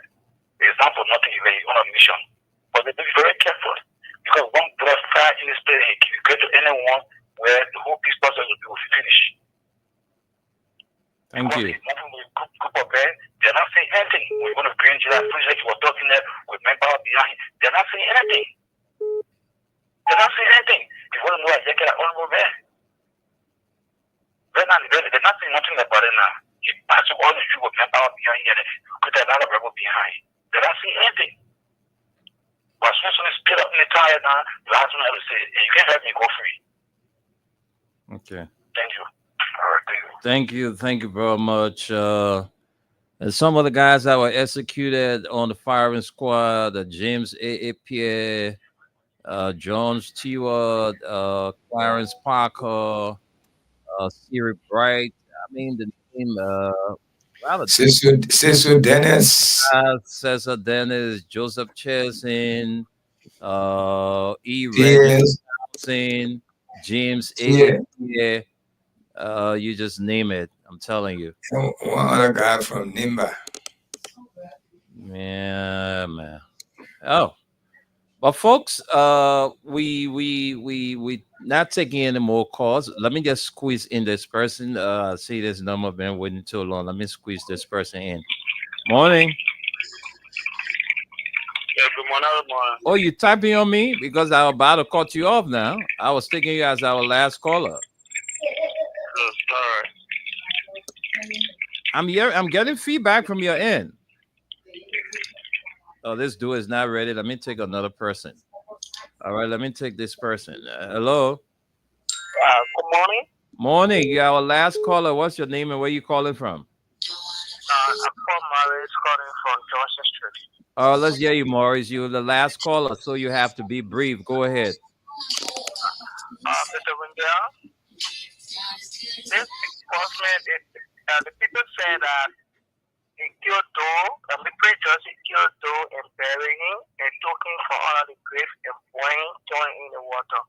It's not for nothing, he's on a mission. But they be very careful. Because one blood fire in this place, he can get to anyone where the whole peace process will be finished. Thank you. Group of men, they're not saying anything. We're going to bring July Project, we're talking there with manpower behind. They're not saying anything. They're not saying anything. You want to know what Yakela honorable man. They're not saying nothing about it now. He passed all the people with manpower behind here, and put a lot of rebel behind. They're not saying anything. But as soon as we split up in the tire now, the last one I will say, hey, you can't let me go free. Okay. Thank you. All right, thank you. Thank you very much. And some of the guys that were executed on the firing squad, James A. Pierre, Jones Stewart, Clarence Parker, Siri Bright. I mean, the name, Cecil Dennis, Cesar Dennis, Joseph Chesin, E. Yes. Thompson, James Yeah. A. You just name it. I'm telling you. One other guy from Nimba. Yeah, man. Oh, but folks, we not taking any more calls. Let me just squeeze in this person. See this number been waiting too long. Let me squeeze this person in. Morning. Yeah, good morning. Oh, you typing on me because I was about to cut you off now. I was taking you as our last caller. Sorry. I'm getting feedback from your end. Oh, this dude is not ready. Let me take another person. All right, let me take this person. Hello. Good morning. Morning. You're our last caller. What's your name and where you calling from? I'm Paul Morris calling from Johnson Street. Let's hear you, Morris. You're the last caller, so you have to be brief. Go ahead. Mr. Wendell, this enforcement, the people say that he killed Doe, the preachers, he killed Doe and burying him and took him from under the grave and throwing in the water.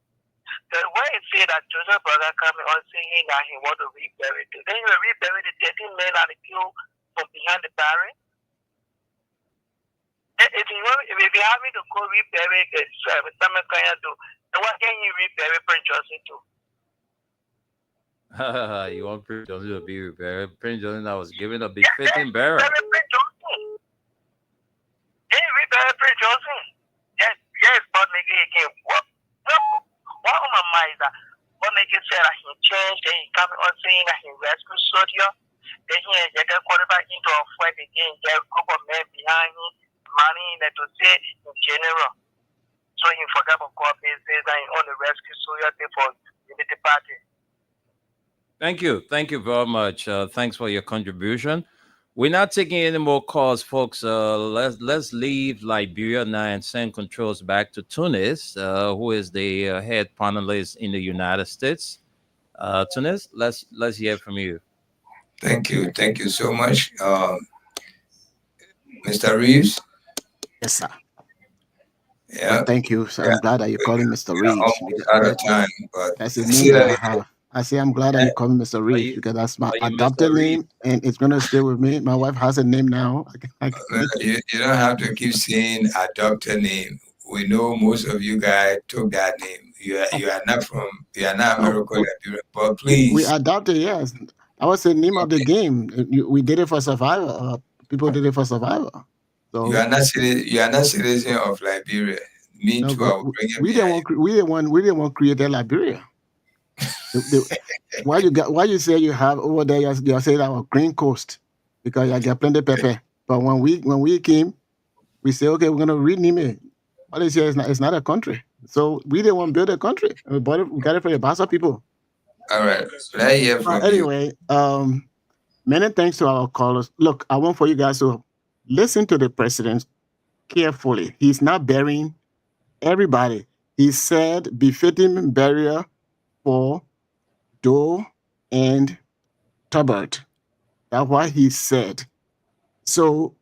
So when he said that Joseph brother coming on saying that he want to rebury it, then he will rebury the 13 men that he killed from behind the barrel. If you have me to go rebury Mr. McCann, then why can't you rebury Prince Joseph too? You want Prince Joseph to be reburied? Prince Joseph that was given a befitting burial. Prince Joseph. Yeah, rebury Prince Joseph. Yes, but nigga, again, what on my mind is that what nigga said that he changed, then he coming on saying that he rescued soldier, then he get quarterback into a fight again, get a group of men behind him, money that to say in general. So he forgot about God business and he on the rescue soldier for Unity Party. Thank you very much. Thanks for your contribution. We're not taking any more calls, folks. Let's leave Liberia now and send controls back to Tunis, who is the head panelist in the United States. Tunis, let's hear from you. Thank you so much, Mr. Reeves. Yes, sir. Yeah. Thank you. So I'm glad that you're calling Mr. Reeves. Almost out of time, but that's his name that I have. I say I'm glad that you call me Mr. Reeves because that's my adopted name and it's gonna stay with me. My wife has a name now. You don't have to keep saying adopted name. We know most of you guys took that name. You are not American, but please. We adopted, yes. I was the name of the game. We did it for Survivor. People did it for Survivor. So you are not citizen of Liberia. Me no, too. I will bring we didn't want to create Liberia. Why you say you have over there? You say our Green Coast because you get plenty of pepper. But when we came, we say okay, we're gonna rename it. What is here? It's not a country. So we didn't want to build a country. We got it for the Bassa people. All right. Let's hear from anyway, many thanks to our callers. Look, I want for you guys to listen to the president carefully. He's not burying everybody. He said befitting burial for Doe and Turbot. That's what he said. So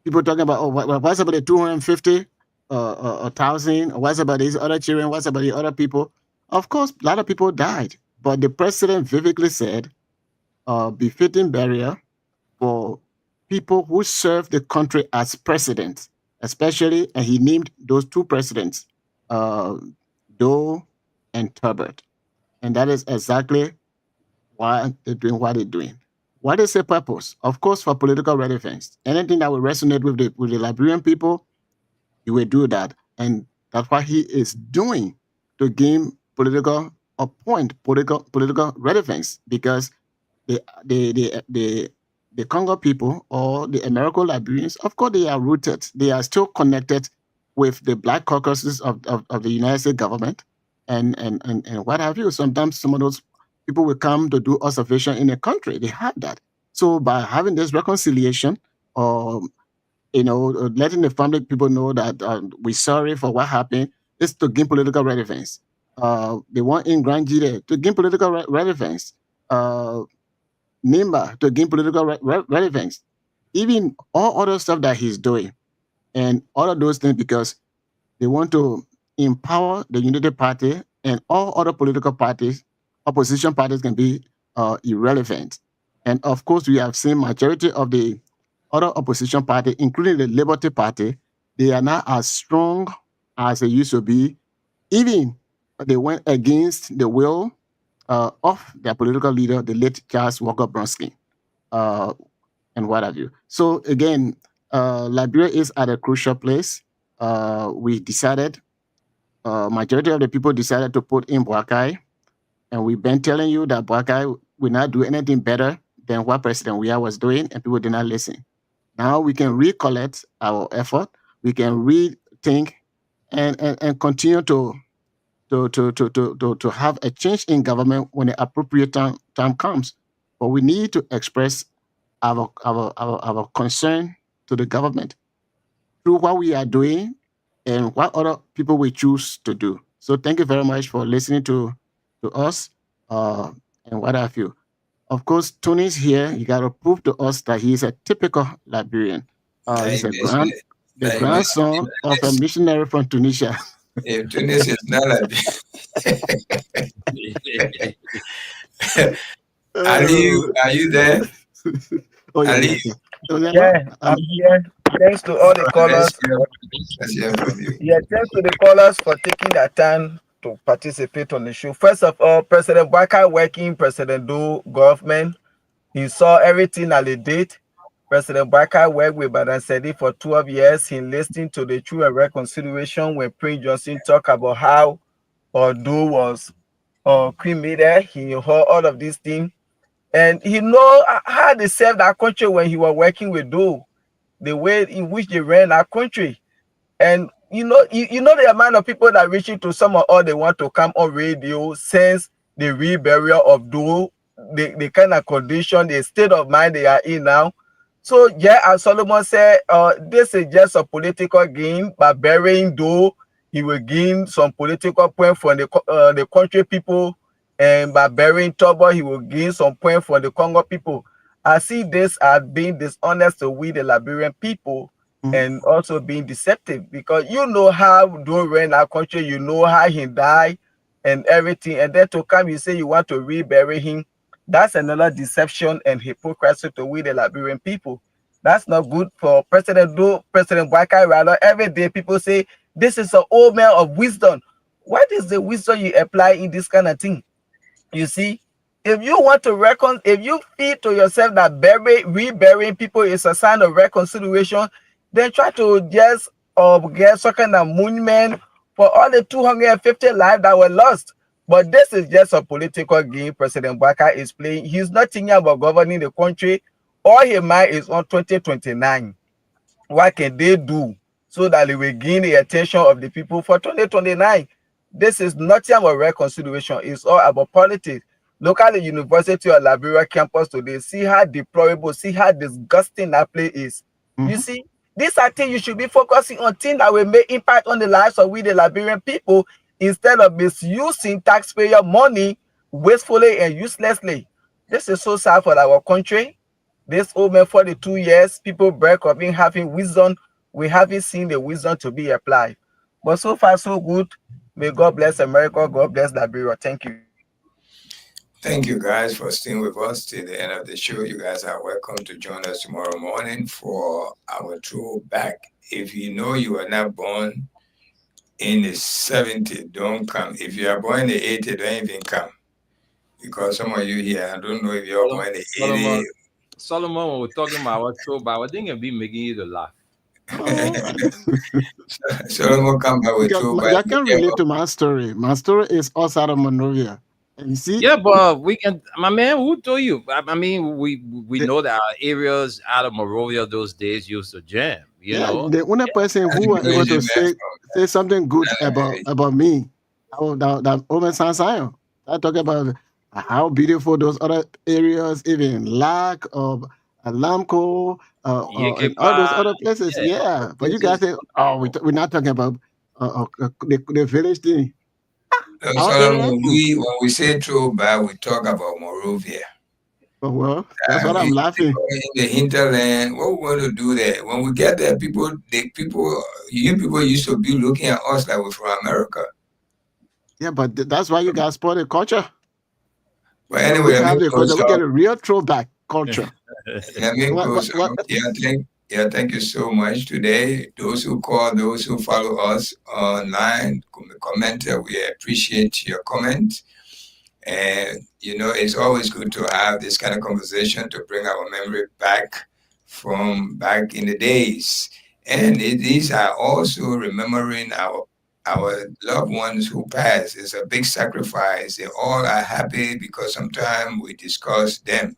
people talking about what's about the 250,000? What's about these other children? What's about the other people? Of course, a lot of people died, but the president vividly said befitting burial for people who served the country as presidents, especially, and he named those two presidents, Doe and Turbot. And that is exactly why they're doing what they're doing. What is the purpose? Of course, for political relevance. Anything that will resonate with the Liberian people, he will do that. And that's what he is doing to gain political relevance, because the Congo people or the American Liberians, of course, they are rooted. They are still connected with the Black caucuses of the United States government and what have you. Sometimes some of those people will come to do observation in a country. They have that. So by having this reconciliation, or letting the family people know that we're sorry for what happened, is to gain political relevance. They want in Grand Jide to gain political relevance. Nimba to gain political relevance. Even all other stuff that he's doing, and all of those things, because they want to empower the Unity Party, and all other political parties, opposition parties, can be irrelevant. And of course, we have seen majority of the other opposition party, including the Liberty Party, they are not as strong as they used to be. Even they went against the will of their political leader, the late Charles Walker Bronsky, and what have you. So again, Liberia is at a crucial place. We decided, majority of the people decided to put in Boakai, and we've been telling you that Boakai will not do anything better than what President Weah was doing, and people did not listen. Now we can recollect our effort, we can rethink, and continue to have a change in government when the appropriate time comes. But we need to express our concern to the government through what we are doing and what other people will choose to do. So thank you very much for listening to us and what have you. Of course, Tony's here. You got to prove to us that he's a typical Liberian. He's the grandson of a missionary from Tunisia. If Tunisia is not Ali, are you there? Oh, yeah, Ali? Yeah, I'm here. Thanks to all the callers. Yeah, thanks to the callers for taking their time to participate on the show. First of all, President Boakai working President Do government. He saw everything that they did. President Boakai worked with Badan Sedi for 12 years. He listened to the Truth and Reconciliation when Prince Johnson talked about how Do was cremated. He heard all of these things. And he know how they served our country when he was working with Do, the way in which they ran our country. And you know the amount of people that reaching to some of all they want to come on radio since the reburial of Do, the kind of condition, the state of mind they are in now. So yeah, as Solomon said, this is just a political game. By burying Do, he will gain some political point from the country people, and by burying Tobo, he will gain some point from the Congo people. I see this as being dishonest to we the Liberian people, and also being deceptive, because you know how Do ran our country, you know how he died and everything, and then to come you say you want to rebury him. That's another deception and hypocrisy to we the Liberian people. That's not good for President Do, President Boakai. Rather, every day people say this is an old man of wisdom. What is the wisdom you apply in this kind of thing? You see, if you want to if you feel to yourself that reburying people is a sign of reconciliation, then try to just get some kind of monument for all the 250 lives that were lost. But this is just a political game President Boakai is playing. He's not thinking about governing the country. All his mind is on 2029. What can they do so that they will gain the attention of the people for 2029? This is nothing about reconciliation. It's all about politics. Look at the University of Liberia campus today. See how deplorable, see how disgusting that place is. You see, these are things you should be focusing on, things that will make impact on the lives of we the Liberian people, instead of misusing taxpayer money wastefully and uselessly. This is so sad for our country. This over 42 years, people break up in having wisdom. We haven't seen the wisdom to be applied. But so far, so good. May God bless America. God bless Liberia. Thank you. Thank you guys for staying with us till the end of the show. You guys are welcome to join us tomorrow morning for our throwback. If you know you are not born in the 70s, don't come. If you are born in the 80s, don't even come. Because some of you here, I don't know if you're born in the 80s. Solomon, when we're talking about our throwback, I think it'll be making you to laugh. Solomon come back with throwback. I can relate to my story. My story is also out of Monrovia. And you see? Yeah, but we can, my man, who told you? I mean, we know that our areas out of Monrovia those days used to jam. You know, the only person who was able to say something good about me, that Omen Sansayo. I talk about how beautiful those other areas, even Lac of Alamco, and all those Yekepa, other places. yeah, all Yeah, the but you guys places. say, oh, we're not talking about the village thing. Our Solomon, area. when we say throwback, we talk about Morovia. Oh, well, that's what I'm laughing. In the hinterland, what we want to do there? When we get there, you people used to be looking at us like we're from America. Yeah, but that's why you guys spoil the culture. But You know, anyway, we let have me the culture. close We get up. a real throwback culture. Let me What? close up. Thank you so much today. Those who call, those who follow us online, commenter, we appreciate your comment. And it's always good to have this kind of conversation to bring our memory back from back in the days. And these are also remembering our loved ones who passed. It's a big sacrifice. They all are happy because sometimes we discuss them.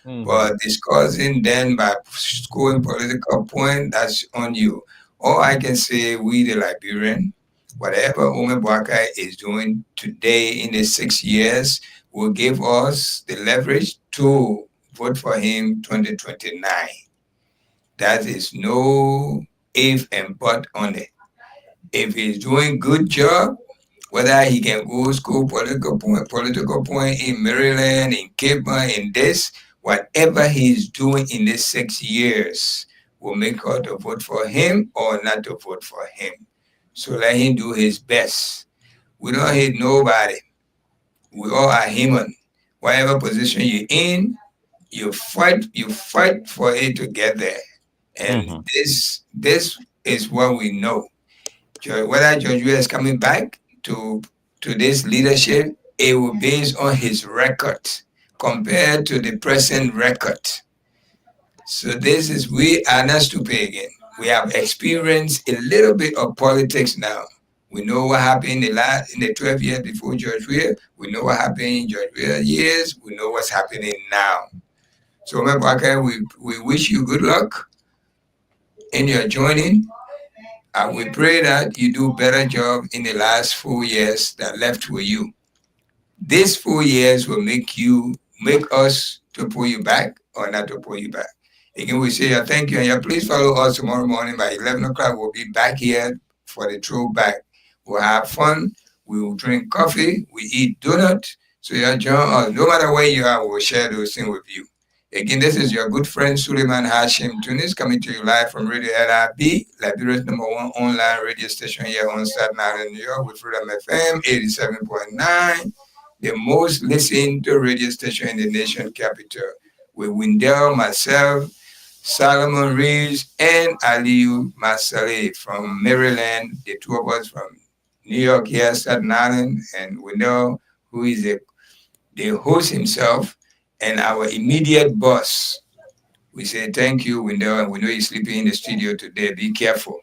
But discussing them by scoring political point, that's on you. All I can say, we the Liberian, whatever Ome Bwaka is doing today in the 6 years will give us the leverage to vote for him 2029. That is no if and but on it. If he's doing good job, whether he can go school political point in Maryland, in Cape Town, in this, whatever he's doing in these 6 years will make her to vote for him or not to vote for him. So let him do his best. We don't hate nobody. We all are human. Whatever position you're in, you fight for it to get there. And this is what we know. Whether George Weah is coming back to this leadership, it will be based on his record compared to the present record. So we are not stupid again. We have experienced a little bit of politics now. We know what happened in the 12 years before George Weah. We know what happened in George Weah years. We know what's happening now. So, we wish you good luck in your joining. And we pray that you do a better job in the last 4 years that left with you. These 4 years will make us to pull you back or not to pull you back. Again, we say thank you. And please follow us tomorrow morning by 11 o'clock. We'll be back here for the throwback. We'll have fun. We will drink coffee. We eat donuts. So join us. No matter where you are, we'll share those things with you. Again, this is your good friend Suleiman Hashim Tunis coming to you live from Radio LRB, Liberia's #1 online radio station here on Staten Island, New York, with Freedom FM 87.9, the most listened to radio station in the nation capital, with Wendell, myself, Solomon Reeves, and Aliyu Masale from Maryland, the two of us from New York here, Staten Island, and Wendell, who is the host himself, and our immediate boss. We say thank you, Wendell, and we know you're sleeping in the studio today. Be careful.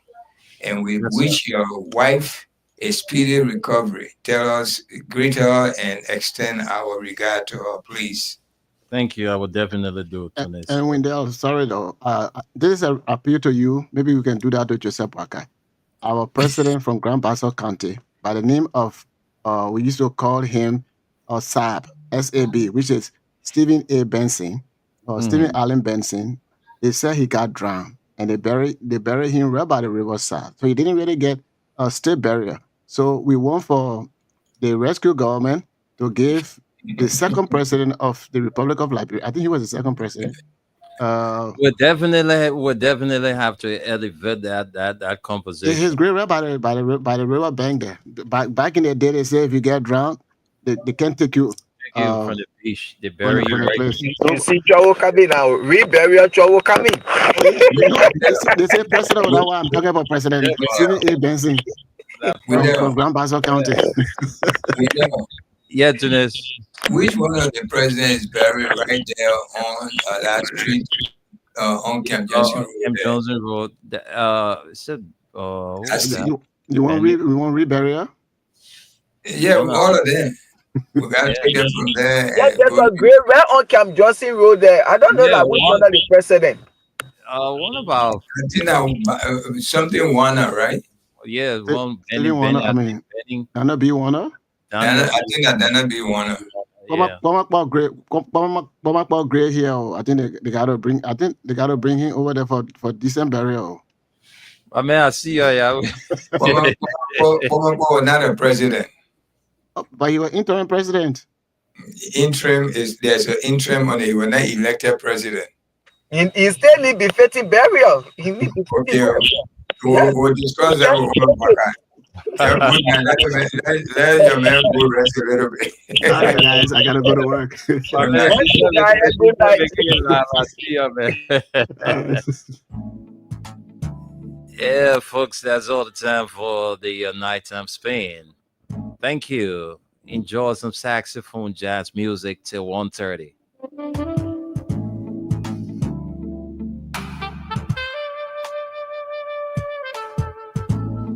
And we wish your wife a speedy recovery. Greet her, and extend our regard to her, please. Thank you. I will definitely do it. And Wendell, sorry though, this is an appeal to you. Maybe we can do that to Joseph Waka, our president from Grand Bassa County, by the name of, we used to call him SAB, S-A-B, which is Stephen A. Benson, or Stephen Allen Benson. They said he got drowned, and they buried him right by the riverside. So he didn't really get a state burial. So we want for the rescue government to give the second president of the Republic of Liberia. I think he was the second president. We'll definitely have to elevate that conversation. His grave right by the river bank there. Back in the day, they say if you get drowned, they can't take you. From the beach, they bury you right there. You see Chowo coming now. Reburial Chowo coming. They say president. That's why I'm talking about President Stephen A. Benson from Grand Bassa County. Yeah, Tunis. Which one of the presidents is buried right there on that street on Camp Johnson Road? Camp Johnson Road. You want reburial? Yeah, all of them. We got to take them from there. Yeah, there's a grave right on Camp Johnson Road there. I don't know that which one of the president. What about? I think that something Warner, right? Yeah, one Benny Warner. I mean, Dana B. Warner. I think that Dana B. Warner. Gray here. I think they gotta bring. I think they gotta bring him over there for decent burial. I mean, I see you. Yeah. Not a president. But he was interim president. Interim there's an interim on it. He was not elected president. He still need befitting burial. He need befitting burial. We'll discuss that with let your man go rest a little bit. All right, guys, I gotta go to work. Yeah, folks, that's all the time for the nighttime spin. Thank you. Enjoy some saxophone jazz music till 1:30.